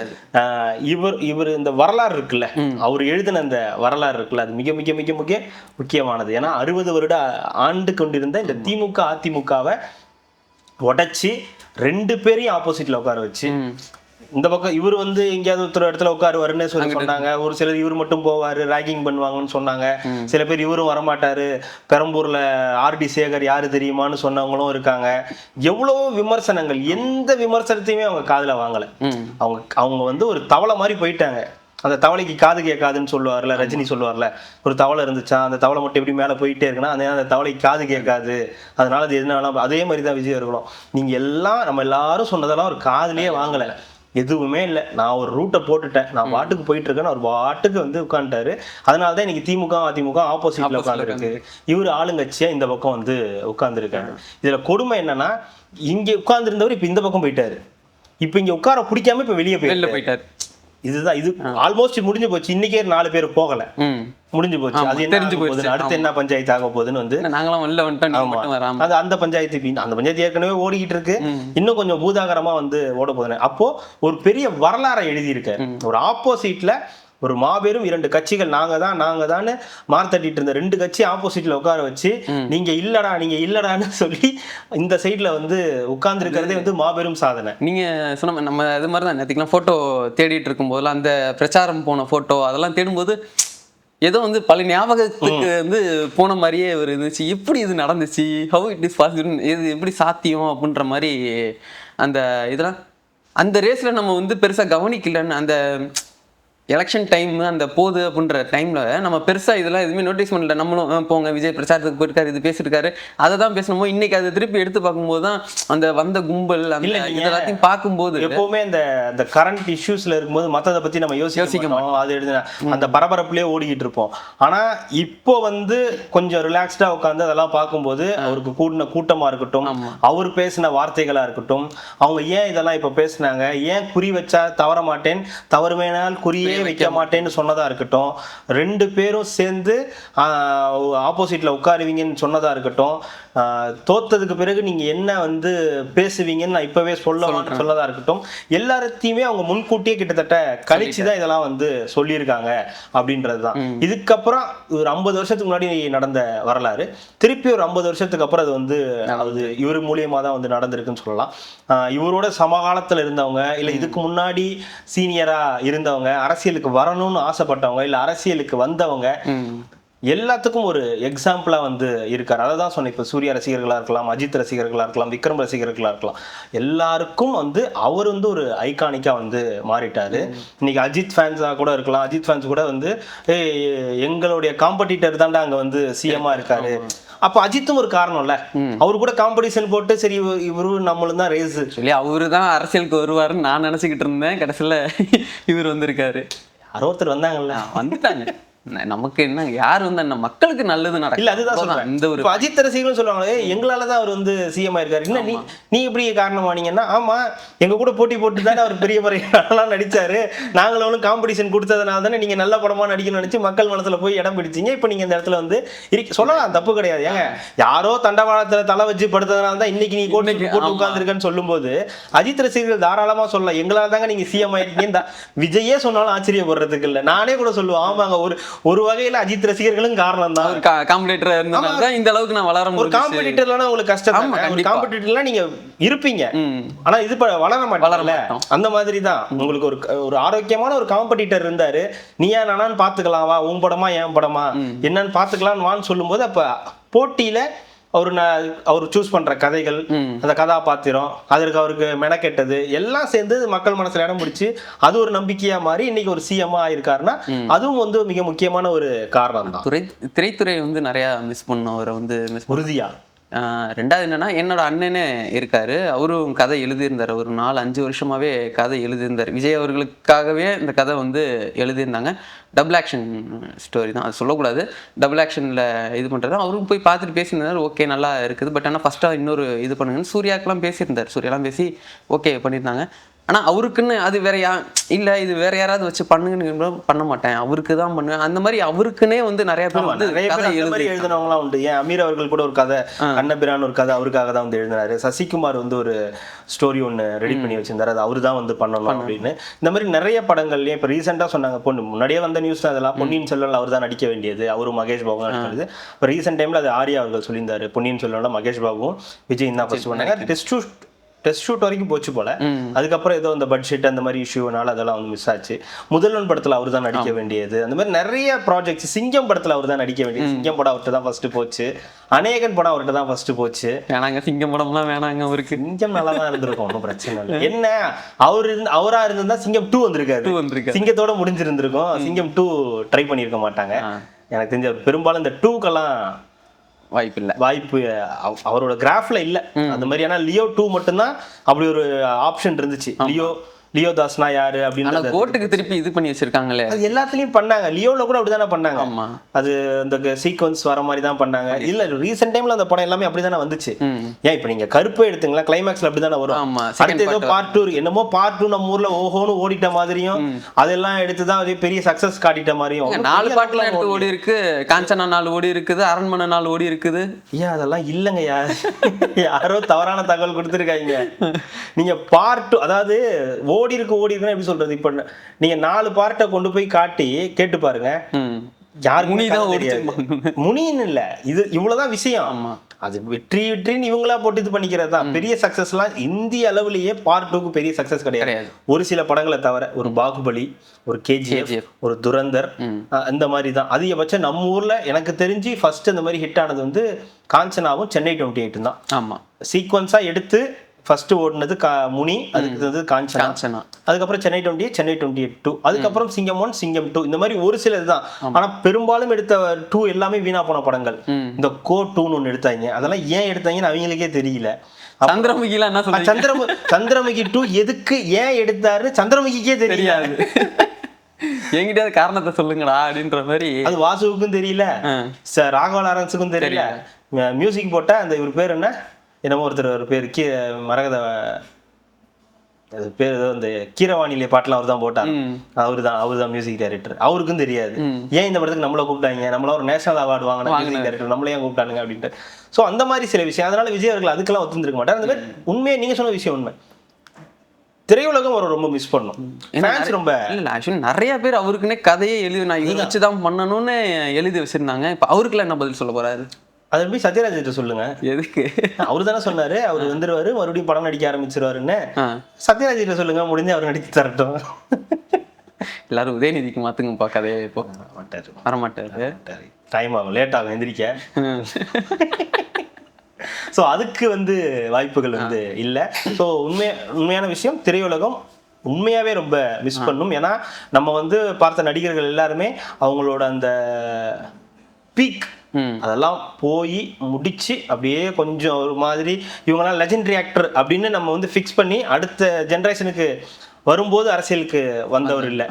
இவர் இந்த வரலாறு இருக்குல்ல, அவர் எழுதின அந்த வரலாறு இருக்குல்ல, அது மிக மிக மிக மிக முக்கியமானது. ஏன்னா 60 வருட ஆண்டு கொண்டிருந்த இந்த திமுக அதிமுகவை உடைச்சி 2 பேரையும் ஆப்போசிட்ல உட்கார வச்சு, இந்த பக்கம் இவர் வந்து எங்கேயாவது ஒருத்தர் இடத்துல உட்காருவாருன்னு சொன்னாங்க. ஒரு சிலர் இவர் மட்டும் போவாரு, ராகிங் பண்ணுவாங்கன்னு சொன்னாங்க. சில பேர் இவரும் வரமாட்டாரு, பெரம்பூர்ல ஆர்டி சேகர் யாரு தெரியுமான்னு சொன்னவங்களும் இருக்காங்க. எவ்வளவோ விமர்சனங்கள், எந்த விமர்சனத்தையுமே அவங்க காதுல வாங்கல. அவங்க வந்து ஒரு தவளை மாதிரி போயிட்டாங்க. அந்த தவளைக்கு காது கேட்காதுன்னு சொல்லுவார்ல, ரஜினி சொல்லுவார்ல, ஒரு தவளை இருந்துச்சா, அந்த தவளை மட்டும் எப்படி மேலே போயிட்டே இருக்குன்னா அந்த தவளைக்கு காது கேட்காது, அதனால அது எதுனாலும். அதே மாதிரி தான் விஜய் இருக்கணும். நீங்க எல்லாம் நம்ம எல்லாரும் சொன்னதெல்லாம் ஒரு காதுலயே வாங்கலை, எதுவுமே இல்லை. நான் ஒரு ரூட்டை போட்டுட்டேன், நான் பாட்டுக்கு போயிட்டு இருக்கேன்னு ஒரு பாட்டுக்கு வந்து உட்காந்துட்டாரு. அதனாலதான் இன்னைக்கு திமுக அதிமுக ஆப்போசிட்ல உட்காந்துருக்கு, இவர் ஆளுங்கட்சியா இந்த பக்கம் வந்து உட்கார்ந்துருக்காரு. இதுல கொடுமை என்னன்னா, இங்க உட்கார்ந்துருந்தவர் இப்ப இந்த பக்கம் போயிட்டாரு, இப்ப இங்க உட்கார பிடிக்காம இப்ப வெளியே போயிட்டாரு. இதுதான், இது ஆல்மோஸ்ட் முடிஞ்சு போச்சு. இன்னைக்கே 4 பேர் போகல, முடிஞ்சு போச்சு. அது என்ன போகுது, அடுத்து என்ன பஞ்சாயத்து ஆக போகுதுன்னு வந்து அந்த பஞ்சாயத்து ஏற்கனவே ஓடிக்கிட்டு இருக்கு, இன்னும் கொஞ்சம் பூதாகரமா வந்து ஓட போகுது. அப்போ ஒரு பெரிய வரலாறை எழுதியிருக்க, ஒரு ஆப்போசிட்ல ஒரு மாபெரும் 2 கட்சிகள் நாங்க தான் மார்த்தட்டிட்டு இருந்த 2 கட்சி ஆப்போசிட்ல உட்கார வச்சு நீங்க இல்லடான்னு சொல்லி இந்த சைட்ல வந்து உட்கார்ந்து இருக்கிறதே வந்து மாபெரும் சாதனை. நீங்க சொன்ன நம்ம இது மாதிரி தான் நேற்றுக்கெல்லாம் போட்டோ தேடிட்டு இருக்கும் போதெல்லாம் அந்த பிரச்சாரம் போன போட்டோ அதெல்லாம் தேடும்போது ஏதோ வந்து பல ஞாபகத்துக்கு வந்து போன மாதிரியே ஒரு இருந்துச்சு. எப்படி இது நடந்துச்சு, ஹவு இட் இஸ் பாசிபிள், இது எப்படி சாத்தியம் அப்படின்ற மாதிரி அந்த இதெல்லாம் அந்த ரேஸ்ல நம்ம வந்து பெருசா கவனிக்கலன்னு, அந்த எலெக்ஷன் டைம் அந்த போகுது அப்படின்ற டைம்ல நம்ம பெருசா இதெல்லாம் எதுவுமே நோட்டீஸ் பண்ணல. நம்மளும் போங்க விஜய் பிரச்சாரத்துக்கு போயிருக்காரு, இது பேசிருக்காரு, அதை தான் பேசணுமோ. இன்னைக்கு அதை திருப்பி எடுத்து பார்க்கும்போது தான் அந்த வந்த கும்பல் அந்த எல்லாத்தையும் பார்க்கும்போது எப்பவுமே இந்த கரண்ட் இஷ்யூஸ்ல இருக்கும்போது மற்றதை பத்தி நம்ம யோசிக்க மாட்டோம். அது எழுதின அந்த பரபரப்புலயே ஓடிக்கிட்டு இருப்போம். ஆனா இப்போ வந்து கொஞ்சம் ரிலாக்ஸ்டா உட்காந்து அதெல்லாம் பார்க்கும்போது அவருக்கு கூடின கூட்டமா இருக்கட்டும், அவர் பேசின வார்த்தைகளா இருக்கட்டும், அவங்க ஏன் இதெல்லாம் இப்ப பேசினாங்க, ஏன் குறி வச்சா தவற மாட்டேன், தவறுமையினால் குறியே வைக்க மாட்டேன்னு சொன்னதா இருக்கட்டும், 2 பேரும் சேர்ந்து ஆப்போசிட்ல உட்காருவீங்கன்னு சொன்னதா இருக்கட்டும், தோத்ததுக்கு பிறகு நீங்க என்ன வந்து பேசுவீங்கன்னு நான் இப்பவே சொல்லதா இருக்கட்டும், எல்லாத்தையுமே அவங்க முன்கூட்டியே கிட்டத்தட்ட கணிச்சுதான் இதெல்லாம் வந்து சொல்லியிருக்காங்க அப்படின்றதுதான். இதுக்கப்புறம் ஒரு 50 வருஷத்துக்கு முன்னாடி நடந்த வரலாறு திருப்பி ஒரு 50 வருஷத்துக்கு அப்புறம் அது வந்து அது இவர் மூலியமா தான் வந்து நடந்திருக்குன்னு சொல்லலாம். இவரோட சமகாலத்துல இருந்தவங்க, இல்ல இதுக்கு முன்னாடி சீனியரா இருந்தவங்க, அரசியலுக்கு வரணும்னு ஆசைப்பட்டவங்க, இல்ல அரசியலுக்கு வந்தவங்க, எல்லாத்துக்கும் ஒரு எக்ஸாம்பிளா வந்து இருக்காரு. அதை தான் சொன்னேன். இப்போ சூர்யா ரசிகர்களா இருக்கலாம், அஜித் ரசிகர்களா இருக்கலாம், விக்ரம் ரசிகர்களா இருக்கலாம், எல்லாருக்கும் வந்து அவர் வந்து ஒரு ஐகானிக்கா வந்து மாறிட்டாரு. இன்னைக்கு அஜித் ஃபேன்ஸா கூட இருக்கலாம், அஜித் ஃபேன்ஸ் கூட வந்து எங்களுடைய காம்படிட்டர் தாண்டா அங்க வந்து சிஎம்மா இருக்காரு. அப்ப அஜித்தும் ஒரு காரணம் இல்ல, அவரு கூட காம்படிஷன் போட்டு சரி இவரு நம்மளும் தான் ரேஸ் சொல்லி அவரு தான் அரசியலுக்கு வருவாருன்னு நான் நினைச்சுக்கிட்டு இருந்தேன். கடைசியில இவர் வந்திருக்காரு. யாரோ ஒருத்தர் வந்தாங்கல்ல, வந்துட்டாங்க. நமக்கு என்ன யார் வந்து என்ன மக்களுக்கு நல்லது இல்ல நடக்கும் அதுதான் அவ்வளவுதான். சொல்றேன். இந்த ஒரு இப்ப அஜித் ரசிகர்களும் சொல்லுவாங்க எங்களால தான் அவர் வந்து சிஎம் ஆயிருக்காரு. இல்ல நீ எப்படி காரணமானீங்கன்னா, ஆமா எங்க கூட போட்டி போட்டு தானே அவர் பெரிய பறையெல்லாம் நடிச்சாரு. நாங்களும் அவனும் காம்படிஷன் கொடுத்ததுனால தானே நீங்க நல்ல படமா நடிக்கணும்னு நினைச்சு மக்கள் மனசுல போய் இடம் பிடிச்சீங்க. இப்ப நீங்க இந்த இடத்துல வந்து சொல்லலாம், தப்பு கிடையாது. ஏங்க யாரோ தண்டவாளத்துல தலை வச்சு படுத்ததுனால தான் இன்னைக்கு நீ போட்டு உட்கார்ந்துருக்கன்னு சொல்லும்போது அஜித் ரசிகர்கள் தாராளமா சொல்லலாம், எங்களால தாங்க நீங்க சிஎம் ஆயிருக்கீங்க. விஜயே சொன்னாலும் ஆச்சரியப்படுறதுக்கு இல்ல. நானே கூட சொல்லுவேன், ஆமாங்க ஒரு வகையில அஜித் ரசிகர்களும் காரணம் தான். காம்படிட்டரா இருந்தனால தான் இந்த அளவுக்கு நான் வளர ஒரு முடியும். காம்படிட்டர்லாம் உங்களுக்கு கஷ்டம். ஒரு காம்படிட்டர்லாம் நீங்க இருப்பீங்க, ஆனா இது வளர மாட்டீங்கல்ல. அந்த மாதிரி தான் உங்களுக்கு ஒரு ஆரோக்கியமான ஒரு காம்படிட்டர் இருந்தாரு. நீயா நானான்னு பாத்துக்கலாம், வா உன் படமா என் படமா என்னன்னு பாத்துக்கலாம்னு வான்னு சொல்லும்போது, அப்ப போட்டியில அவர் சூஸ் பண்ற கதைகள், அந்த கதாபாத்திரம், அதற்கு அவருக்கு மெனக்கெட்டது எல்லாம் சேர்ந்து மக்கள் மனசுல இடம் பிடிச்சு அது ஒரு நம்பிக்கையா மாறி இன்னைக்கு ஒரு சிஎம் ஆயிருக்காருன்னா அதுவும் வந்து மிக முக்கியமான ஒரு காரணம் தான். திரைத்துறை வந்து நிறைய மிஸ் பண்ணோம் அவரை வந்து உறுதியா. ரெண்டாவது என்னன்னா, என்னோட அண்ணனே இருக்காரு, அவரும் கதை எழுதியிருந்தார். ஒரு 4-5 வருஷமாவே கதை எழுதியிருந்தார். விஜய் அவர்களுக்காகவே இந்த கதை வந்து எழுதியிருந்தாங்க. டபுள் ஆக்ஷன் ஸ்டோரி தான், அது சொல்லக்கூடாது. டபுள் ஆக்ஷனில் இது பண்ணுறது அவரும் போய் பார்த்துட்டு பேசியிருந்தார். ஓகே நல்லா இருக்குது, பட் ஆனால் ஃபஸ்ட்டாக இன்னொரு இது பண்ணுங்கன்னு சூர்யாக்கெலாம் பேசியிருந்தார். சூர்யாலாம் பேசி ஓகே பண்ணியிருந்தாங்க. ஆனால் அவருக்குன்னு அது வேற இல்லை இது வேற யாராவது வச்சு பண்ணுங்கன்னு பண்ண மாட்டேன், அவருக்கு தான் பண்ணுவேன். அந்த மாதிரி அவருக்குன்னே வந்து நிறைய பேர் வந்து கதை எழுதினவங்களாம் உண்டு. ஏன் அமீர் அவர்கள் கூட ஒரு கதை, கண்ணபிரான் ஒரு கதை அவருக்காக தான் வந்து எழுதினாரு. சசிகுமார் வந்து ஒரு ஸ்டோரி ஒன்று ரெடி பண்ணி வச்சிருந்தாரு, அது அவரு தான் வந்து பண்ணணும் அப்படின்னு. இந்த மாதிரி நிறைய படங்கள்லயே இப்போ ரீசெண்டாக சொன்னாங்க, முன்னாடியே வந்த நியூஸ் அதெல்லாம் பொன்னியின் செல்வன் அவர் தான் நடிக்க வேண்டியது, அவரும் மகேஷ் பாபு நடிக்கிறது. இப்போ ரீசெண்ட் டைம்ல அது ஆர்யா அவர்கள் சொல்லியிருந்தாரு, பொன்னியின் செல்வன்ல மகேஷ் பாபுவும் விஜய் தான் ஃபர்ஸ்ட் பண்ணாங்க. டெஸ்ட் ஷூட் வரைக்கும் போச்சு போல. அதுக்கப்புறம் ஏதோ அந்த பட்ஜெட் அந்த மாதிரி இஷ்யூனால அதெல்லாம் வந்து மிஸ் ஆச்சு. முதல்வன் படத்துல அவர் தான் நடிக்க வேண்டியது. அந்த மாதிரி நிறைய ப்ராஜெக்ட்ஸ். சிங்கம் படத்துல அவர் தான் நடிக்க வேண்டியது. சிங்கம் படம் அவர்கிட்ட தான் ஃபர்ஸ்ட் போச்சு. அநேகன் படம் அவர்கிட்ட தான் ஃபர்ஸ்ட் போச்சு. வேணாங்க சிங்கம் படம்லாம் வேணாங்க, அவருக்கு சிங்கம் நல்லா தான் இருந்திருக்கும், ஒன்றும் பிரச்சனை இல்லை. என்ன அவரா இருந்திருந்தா சிங்கம் 2 வந்திருக்காரு, சிங்கத்தோட முடிஞ்சிருந்திருக்கும். சிங்கம் 2 ட்ரை பண்ணியிருக்க மாட்டாங்க. எனக்கு தெரிஞ்ச பெரும்பாலும் இந்த 2க்கெல்லாம் வாய்ப்பு அவரோட கிராஃப்ல இல்ல அந்த மாதிரி. ஆனா லியோ 2 மட்டும்தான் அப்படி ஒரு ஆப்ஷன் இருந்துச்சு. லியோ தாஸ்னா யாரு அப்படின்னு கோட்டுக்கு திருப்பி இது பண்ணி வச்சிருக்காங்களே, அது எல்லாத்துலயும் பண்ணாங்க. லியோல கூட அப்படிதானே பண்ணாங்க. அது அந்த சீக்வன்ஸ் வர மாதிரி தான் பண்ணாங்க. இல்ல ரீசெண்ட் டைம்ல அந்த படம் எல்லாமே அப்படிதானே வந்துச்சு. ஏன் இப்ப நீங்க கருப்பு எடுத்துங்களா, கிளைமேக்ஸ்ல அப்படிதானே வரும். அடுத்து ஏதோ பார்ட் 2 என்னமோ பார்ட் 2 நம்ம ஊர்ல ஓஹோன்னு ஓடிட்ட மாதிரியும் அதெல்லாம் எடுத்துதான் அதே பெரிய சக்சஸ் காட்டிட்ட மாதிரியும் 4 பாட்டுல எடுத்து ஓடி இருக்கு. காஞ்சனா 4 ஓடி இருக்குது, அரண்மனை 4 ஓடி இருக்குது. ஏன் அதெல்லாம் இல்லங்க, யாரோ தவறான தகவல் கொடுத்துருக்காங்க. நீங்க பார்ட் 2 அதாவது ஓடி இருக்குன்னா எப்படி சொல்றது, இப்ப நீங்க 4 பார்ட்டை கொண்டு போய் காட்டி கேட்டு பாருங்க, முனின்னு இல்ல, இது இவ்வளவுதான் விஷயம். அது வெற்றின்னு இவங்களா போட்டு இது பண்ணிக்கிறது தான். பெரிய சக்சஸ் எல்லாம் இந்திய அளவுலயே பார்ட் 2க்கு பெரிய சக்சஸ் கிடையாது. ஒரு சில படங்களை தவிர, ஒரு பாகுபலி, ஒரு கேஜிஎஃப், ஒரு துரந்தர், அந்த மாதிரி தான். அதிகபட்சம் நம்ம ஊர்ல எனக்கு தெரிஞ்சு ஃபர்ஸ்ட் இந்த மாதிரி ஹிட் ஆனது வந்து காஞ்சனாவும் சென்னை 28 தான். ஆமா, சீக்வன்ஸா எடுத்து ஃபர்ஸ்ட் ஓடுனது முனி, அதுக்கு வந்து காஞ்சனா, அதுக்கப்புறம் சென்னை 28, சென்னை 28 அதுக்கப்புறம் சிங்கம் 1, சிங்கம் 2, இந்த மாதிரி ஒரு சிலது தான். ஆனா பெரும்பாலும் எடுத்த 2 எல்லாமே வீணா போன படங்கள். இந்த கோ 2ன்னு ஒன்று எடுத்தாங்க, அதெல்லாம் ஏன் எடுத்தாங்கன்னு அவங்களுக்கே தெரியல. சந்திரமுகில என்ன சொல்றாங்க, சந்திரமுகி 2 எதுக்கு ஏன் எடுத்தாருன்னு சந்திரமுகிக்கே தெரியாது. என்கிட்ட காரணத்தை சொல்லுங்கடா அப்படின்ற மாதிரி. அது வாசுவுக்கும் தெரியல, ராகவ லாரன்ஸுக்கும் தெரியல. மியூசிக் போட்டா அந்த இவர் பேர் என்னமோ ஒருத்தர் ஒரு பேர் மரகத பேர் ஏதோ இந்த கீரவாணிலே பாட்டுலாம் அவர் தான் போட்டார். அவரு தான் மியூசிக் டைரக்டர். அவருக்கும் தெரியாது ஏன் இந்த படத்துக்கு நம்மள கூப்பிட்டாங்க, நம்மள ஒரு நேஷனல் அவார்டு வாங்கின மியூசிக் டைரக்டர் நம்மளே ஏன் கூப்பிட்டானுங்க அப்படின்ட்டு. ஸோ அந்த மாதிரி சில விஷயம். அதனால விஜய் அவர்கள் அதுக்கெல்லாம் ஒத்துந்திருக்க மாட்டார். அந்த மாதிரி உண்மையை நீங்க சொன்ன விஷயம் உண்மை. திரையுலகம் அவர் ரொம்ப மிஸ் பண்ணும். ரொம்ப நிறைய பேர் அவருக்குன்னே கதையை எழுதி நான் இதை வச்சுதான் பண்ணணும்னு எழுதி வச்சிருந்தாங்க. இப்ப அவருக்குலாம் என்ன பதில் சொல்ல போறாரு? அதை போய் சத்யராஜ் கிட்ட சொல்லுங்க. எதுக்கு? அவரு தானே சொன்னாரு அவர் வந்துருவாரு, மறுபடியும் படம் நடிக்க ஆரம்பிச்சிருவாருன்னு. சத்யராஜ் கிட்ட சொல்லுங்க, முடிஞ்சு அவர் நடித்து தரட்டும். எல்லாரும் உதயநிதிக்கு மாத்துங்கப்பா கதையை. இப்போ வரமாட்டாரு, டைம் ஆகும், லேட் ஆகும் எந்திரிக்க. ஸோ அதுக்கு வந்து வாய்ப்புகள் வந்து இல்லை. ஸோ உண்மையான விஷயம், திரையுலகம் உண்மையாவே ரொம்ப மிஸ் பண்ணும். ஏன்னா நம்ம வந்து பார்த்த நடிகர்கள் எல்லாருமே அவங்களோட அந்த பீக் அதெல்லாம் போய் முடிச்சு அப்படியே கொஞ்சம் ஒரு மாதிரி இவங்கெல்லாம் லெஜெண்டரி ஆக்டர் அப்படின்னு நம்ம வந்து ஃபிக்ஸ் பண்ணி அடுத்த ஜென்ரேஷனுக்கு வரும்போது அரசியலுக்கு வந்தவர் இல்லை.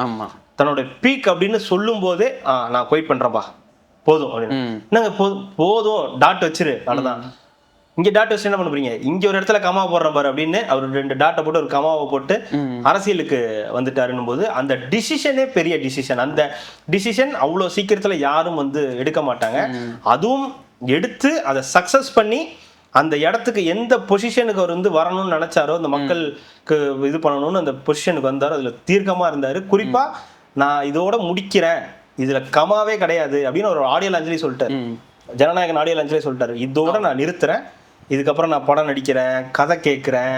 தன்னோட பீக் அப்படின்னு சொல்லும் போதே நான் குவைட் பண்றேன்பா போதும் அப்படின்னு. என்னங்க போதும் டாட் வச்சிரு அவ்வளவுதான். இங்க டாட் வச்சு என்ன பண்ண போறீங்க, இங்க ஒரு இடத்துல கமாவை போடுற பாரு அப்படின்னு அவர் 2 டாட்டை போட்டு ஒரு கமாவை போட்டு அரசியலுக்கு வந்துட்டாருன்னும் போது அந்த டிசிஷனே பெரிய டிசிஷன். அந்த டிசிஷன் அவ்வளோ சீக்கிரத்துல யாரும் வந்து எடுக்க மாட்டாங்க. அதுவும் எடுத்து அதை சக்சஸ் பண்ணி அந்த இடத்துக்கு எந்த பொசிஷனுக்கு அவர் வந்து வரணும்னு நினைச்சாரோ, அந்த மக்களுக்கு இது பண்ணணும்னு அந்த பொசிஷனுக்கு வந்தாரோ அதுல தீர்க்கமா இருந்தாரு. குறிப்பா நான் இதோட முடிக்கிறேன், இதுல கமாவே கிடையாது அப்படின்னு ஒரு ஆடியோ லான்ச்லயே சொல்லிட்டாரு. ஜனநாயகன் ஆடியோ லான்ச்லயே சொல்லிட்டாரு, இதோட நான் நிறுத்துறேன், இதுக்கப்புறம் நான் படம் நடிக்கிறேன், கதை கேட்குறேன்,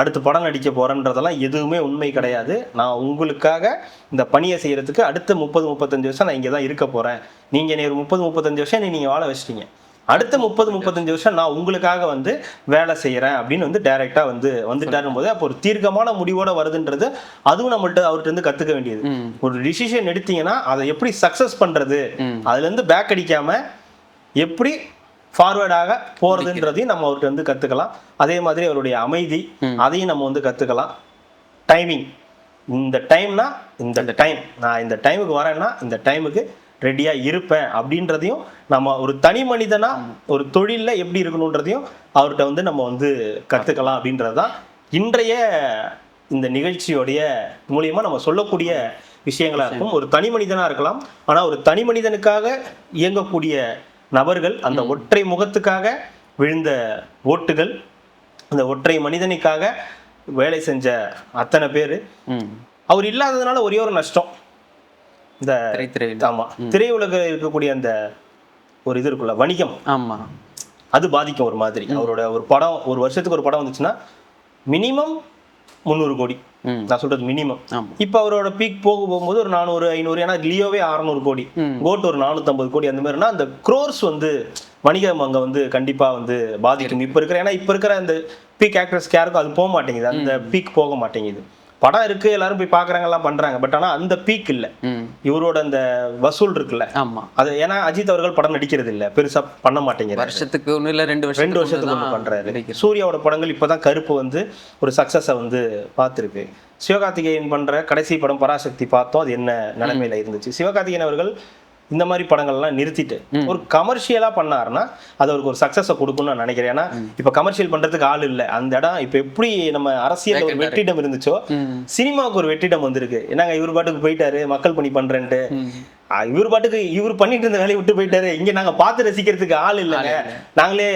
அடுத்து படம் நடிக்க போறேன்றதெல்லாம் எதுவுமே உண்மை கிடையாது. நான் உங்களுக்காக இந்த பணியை செய்யறதுக்கு அடுத்த 30-35 வருஷம் நான் இங்கே தான் இருக்க போறேன். நீங்க என்னை ஒரு 30-35 வருஷம் நீங்க வாழ வச்சிட்டீங்க, அடுத்த 30-35 வருஷம் நான் உங்களுக்காக வந்து வேலை செய்யறேன் அப்படின்னு வந்து டைரக்டா வந்து வந்துட்டாரும் போது அப்போ ஒரு தீர்க்கமான முடிவோட வருதுன்றது அதுவும் நம்மள்ட்ட அவர்கிட்ட இருந்து கத்துக்க வேண்டியது. ஒரு டிசிஷன் எடுத்தீங்கன்னா அதை எப்படி சக்சஸ் பண்றது, அதுல இருந்து பேக் அடிக்காம எப்படி ஃபார்வர்டாக போறதுன்றதையும் நம்ம அவர்கிட்ட வந்து கத்துக்கலாம். அதே மாதிரி அவருடைய அமைதி, அதையும் நம்ம வந்து கத்துக்கலாம். டைமிங், இந்த டைம்னா இந்த டைம், நான் இந்த டைமுக்கு வரேன்னா இந்த டைமுக்கு ரெடியா இருப்பேன் அப்படின்றதையும் நம்ம ஒரு தனி மனிதனா ஒரு தொழில்ல எப்படி இருக்கணும்ன்றதையும் அவர்கிட்ட வந்து நம்ம வந்து கத்துக்கலாம். அப்படின்றதுதான் இன்றைய இந்த நிகழ்ச்சியோடைய மூலியமா நம்ம சொல்லக்கூடிய விஷயங்களா இருக்கும். ஒரு தனி மனிதனா இருக்கலாம், ஆனா ஒரு தனி மனிதனுக்காக இயங்கக்கூடிய நபர்கள், அந்த ஒற்றை முகத்துக்காக விழுந்த ஓட்டுகள், அந்த ஒற்றை மனிதனுக்காக வேலை செஞ்ச அத்தனை பேரு, அவர் இல்லாததுனால ஒரே ஒரு நஷ்டம், இந்த ஆமா திரையுலக இருக்கக்கூடிய அந்த ஒரு இது இருக்குல்ல வணிகம், ஆமா அது பாதிக்கும் ஒரு மாதிரி. அவரோட ஒரு படம் ஒரு வருஷத்துக்கு ஒரு படம் வந்துச்சுன்னா மினிமம் 300 கோடி, நான் சொல்றது மினிமம். இப்ப அவரோட பீக் போகும்போது ஒரு 400-500, ஏன்னா லியோவே 600 கோடி, கோட் ஒரு 450 கோடி, அந்த மாதிரினா அந்த க்ரோர்ஸ் வந்து வணிகம் அங்க வந்து கண்டிப்பா வந்து பாதிக்கும். இப்ப இருக்கிற ஏன்னா இப்ப இருக்கிற அந்த பீக் ஆக்டர்ஸ்க்கு யாருக்கும் அது போக மாட்டேங்குது, அந்த பீக் போக மாட்டேங்குது. படம் இருக்கு, எல்லாரும் போய் பாக்குறாங்க, எல்லாம் பண்றாங்க, பட் ஆனா அந்த பீக் இல்ல. இவரோட அந்த வசூல் இருக்குல்ல, ஆமா அது ஏன்னா அஜித் அவர்கள் படம் நடிக்கிறது இல்ல, பெருசா பண்ண மாட்டேங்கிறாரு, வருஷத்துக்கு ஒண்ணு இல்ல 2 வருஷத்துக்கு ஒண்ணு பண்றாரு. சூர்யாவோட படங்கள் இப்பதான் கருப்பு வந்து ஒரு சக்சஸ வந்து பார்த்திருக்கு. சிவகார்த்திகேயன் பண்ற கடைசி படம் பராசக்தி பார்த்தோம், அது என்ன நிலைமையில இருந்துச்சு. சிவகார்த்திகேயன் அவர்கள் இந்த மாதிரி படங்கள்லாம் நிறுத்திட்டு ஒரு கமர்ஷியலா பண்ணாருன்னா அது அவருக்கு ஒரு சக்சஸை கொடுக்கும்னு நான் நினைக்கிறேன். ஏன்னா இப்ப கமர்ஷியல் பண்றதுக்கு ஆள் இல்லை. அந்த இடம் இப்ப எப்படி நம்ம அரசியல் ஒரு வெற்றிடம் இருந்துச்சோ சினிமாவுக்கு ஒரு வெற்றிடம் வந்திருக்கு. என்னங்க இவர் பாட்டுக்கு போயிட்டாரு மக்கள் பணி பண்றேன்ட்டு, இவர் பாட்டுக்கு இவர் பண்ணிட்டு இருந்த வேலையை விட்டு போயிட்டாரு, இங்க நாங்க பார்த்து ரசிக்கிறதுக்கு ஆள் இல்லைங்க, நாங்களே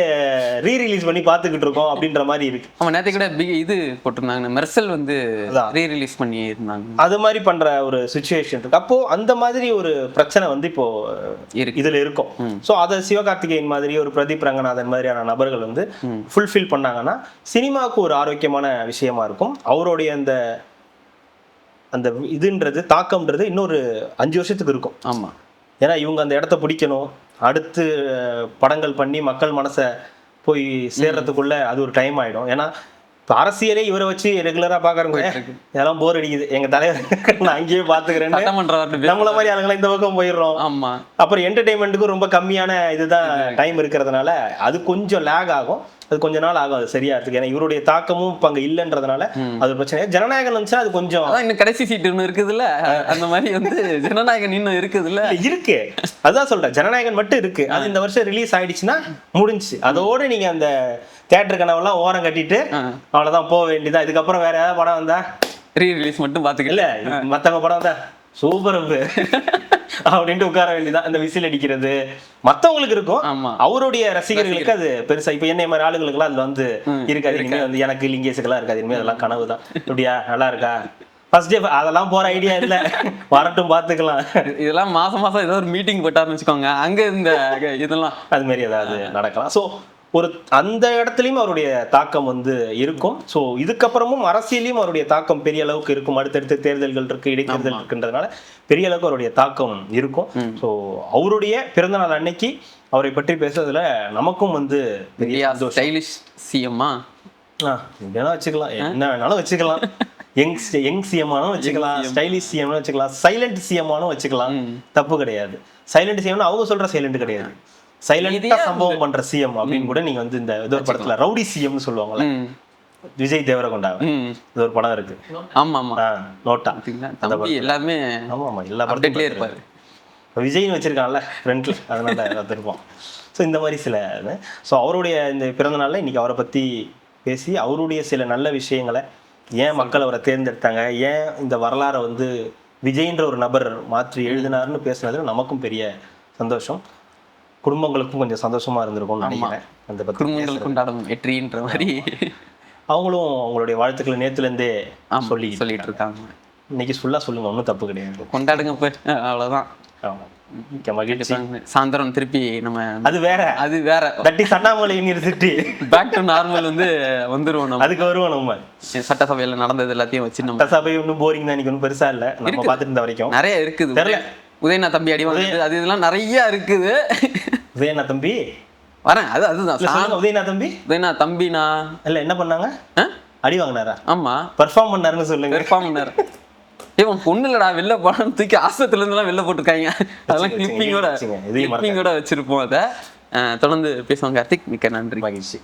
ரீரிலீஸ் பண்ணி பார்த்துக்கிட்டு இருக்கோம் அப்படின்ற மாதிரி இருக்கு. அவன் நேரத்தை கூட இது போட்டிருந்தாங்க, மெர்சல் வந்து ரீரிலீஸ் பண்ணி இருந்தாங்க, அது மாதிரி பண்ற ஒரு சிச்சுவேஷன் இருக்கு. அப்போ அந்த மாதிரி ஒரு பிரச்சனை வந்து இப்போ இதுல இருக்கும். சோ அதை சிவகார்த்திகேயன் மாதிரி ஒரு பிரதீப் ரங்கநாதன் மாதிரியான நபர்கள் வந்து ஃபுல்ஃபில் பண்ணாங்கன்னா சினிமாவுக்கு ஒரு ஆரோக்கியமான விஷயமா இருக்கும். அவருடைய அந்த அந்த இதுன்றது தாக்கம்ன்றது இன்னொரு 5 வருஷத்துக்கு இருக்கும். ஆமா, ஏன்னா இவங்க அந்த இடத்த பிடிக்கணும், அடுத்து படங்கள் பண்ணி மக்கள் மனசை போய் சேர்றதுக்குள்ள அது ஒரு டைம் ஆயிடும். ஏன்னா இப்போ அரசியலே இவரை வச்சு ரெகுலரா பாக்குறவங்க இதெல்லாம் போர் அடிக்குது, எங்க தலைவர் நான் அங்கேயே பாத்துக்கிறேன், நம்மள மாதிரி ஆளுங்களாம் இந்த பக்கம் போயிடுறோம். ஆமா, அப்புறம் என்டர்டைன்மெண்ட்டுக்கும் ரொம்ப கம்மியான இதுதான் டைம் இருக்கிறதுனால அது கொஞ்சம் லேக் ஆகும், அது கொஞ்ச நாள் ஆகும் அது சரியா இருக்கு. ஏன்னா இவருடைய தாக்கமும் இப்ப அங்க இல்லைன்றதுனால அது பிரச்சனை. ஜனநாயகன் வந்துச்சுன்னா அது கொஞ்சம் இன்னும் கடைசி சீட்டு இன்னும் இருக்குதுல்ல, அந்த மாதிரி வந்து ஜனநாயகன் இன்னும் இருக்குதுல்ல, இருக்கு. அதான் சொல்றேன், ஜனநாயகன் மட்டும் இருக்கு, அது இந்த வருஷம் ரிலீஸ் ஆயிடுச்சுன்னா முடிஞ்சு, அதோட நீங்க அந்த தியேட்டர் கனவெல்லாம் ஓரம் கட்டிட்டு அவ்வளவுதான் போக வேண்டியதான். இதுக்கப்புறம் வேற ஏதாவது படம் வந்தா ரீ ரிலீஸ் மட்டும் பாத்துக்கல, மத்தவங்க படம் வந்தா சூப்பர் அப்படின்ட்டு உட்கார வேண்டியதான். இந்த விசில் அடிக்கிறது மத்தவங்களுக்கு இருக்கும், அவருடைய ரசிகர்களுக்கு அது பெருசா. இப்ப என்ன மாதிரி ஆளுங்களுக்கு எல்லாம் அதுல வந்து இருக்காது, இனிமே வந்து எனக்கு லிங்கேஷுக்கெல்லாம் இருக்காது, இனிமே அதெல்லாம் கனவு தான். இப்படியா நல்லா இருக்கா ஃபர்ஸ்ட் டே அதெல்லாம் போற ஐடியா இல்ல, வரட்டும் பாத்துக்கலாம். இதெல்லாம் மாசம் மாசம் ஏதோ ஒரு மீட்டிங் போட்டாருன்னு வச்சுக்கோங்க, அங்க இந்த இதெல்லாம் அது மாதிரி ஏதாவது நடக்கலாம். ஸோ ஒரு அந்த இடத்துலையும் அவருடைய தாக்கம் வந்து இருக்கும். ஸோ இதுக்கப்புறமும் அரசியலையும் அவருடைய தாக்கம் பெரிய அளவுக்கு இருக்கும். அடுத்தடுத்து தேர்தல்கள் இருக்கு, இடைத்தேர்தல் இருக்குன்றதுனால பெரிய அளவுக்கு அவருடைய தாக்கம் இருக்கும். ஸோ அவருடைய பிறந்தநாள் அன்னைக்கு அவரை பற்றி பேசுறதுல நமக்கும் வந்து பெரிய ஸ்டைலிஷ் சிஎம்மா வேணா வச்சுக்கலாம், என்ன வேணாலும் வச்சுக்கலாம், யங் சிஎம்மானும் வச்சுக்கலாம், ஸ்டைலிஷ் சிஎம்னு வச்சுக்கலாம், சைலண்ட் சிஎம்மானும் வச்சுக்கலாம், தப்பு கிடையாது. சைலண்ட் சிஎம்னு அவங்க சொல்ற சைலண்ட் கிடையாது, சைலண்டா சம்பவம் பண்ற சிஎம் அப்படின்னு கூட நீங்க வந்து இந்த ஏதோ ஒரு படத்துல ரவுடி சிஎம்னு சொல்லுவாங்கல்ல, விஜய் தேவரகொண்டாவை, இது ஒரு படம் இருக்கு. ஆமா ஆமா, நோட்டா. தம்பி எல்லாமே ஆமா ஆமா, எல்லா அப்டேட்லயே படத்துலயும் இருப்பாரு. விஜய்னு வச்சிருக்கான்ல ஃப்ரெண்ட்ல, அதனால பார்த்துருப்போம். ஸோ இந்த மாதிரி சில ஸோ அவருடைய இந்த பிறந்த நாளில் இன்னைக்கு அவரை பற்றி பேசி அவருடைய சில நல்ல விஷயங்களை, ஏன் மக்கள் அவரை தேர்ந்தெடுத்தாங்க, ஏன் இந்த வரலாறை வந்து விஜய்ன்ற ஒரு நபர் மாற்றி எழுதினார்னு பேசுனதுல நமக்கும் பெரிய சந்தோஷம். குடும்பங்களுக்கும் கொஞ்சம் சந்தோஷமா இருந்திருக்கும்னு நினைக்கிறேன். அந்த பத்தி குடும்பங்கள் கொண்டாடும் வெற்றின்ற மாதிரி அவங்களும் அவங்களுடைய வாழ்த்துக்களை நேத்துலேருந்தே சொல்லிட்டு இருக்காங்க. இன்னைக்கு ஃபுல்லாக சொல்லுங்க, ஒன்றும் தப்பு கிடையாது. கொண்டாடுங்க போய், அவ்வளோதான். ஆமாம், மகிழ்ச்சி. சாயந்தரம் திருப்பி நம்ம அது வேற that is Annamalai university back to normal வந்துருவோம் நம்ம. அதுக்கு வருவோம் நம்ம. சட்டசபையில நடந்தது எல்லாத்தையும் வச்சு நம்ம சட்டசபை ஒன்றும் போரிங் தான், இன்னைக்கு ஒன்றும் பெருசா இல்லை. நம்ம பார்த்துட்டு இருந்த வரைக்கும் நிறைய இருக்குது. தெரியல, உதயநாத் தம்பி அடி வாங்குது, அது இதெல்லாம் நிறைய இருக்குது. உதயநாத் தம்பி வரேன், அதுதான் உதயநாத் தம்பி. உதயநாத் தம்பினா இல்ல என்ன பண்ணாங்க, அடி வாங்கினாரா? ஆமா, பெர்ஃபார்ம் பண்ணாருன்னு சொல்லுங்க. பெர்ஃபார்ம் பண்ணாரு. இவன் பொண்ணு இல்லடா, வெளில போனான்னு தூக்கி ஆஸ்பத்திரில இருந்தெல்லாம் வெளில போட்டுருக்காங்க. அதெல்லாம் கிளிப்பிங்கோட வச்சிருப்போம். அதை தொடர்ந்து பேசுவாங்க. கார்த்திக், மிக்க நன்றி. மகிழ்ச்சி.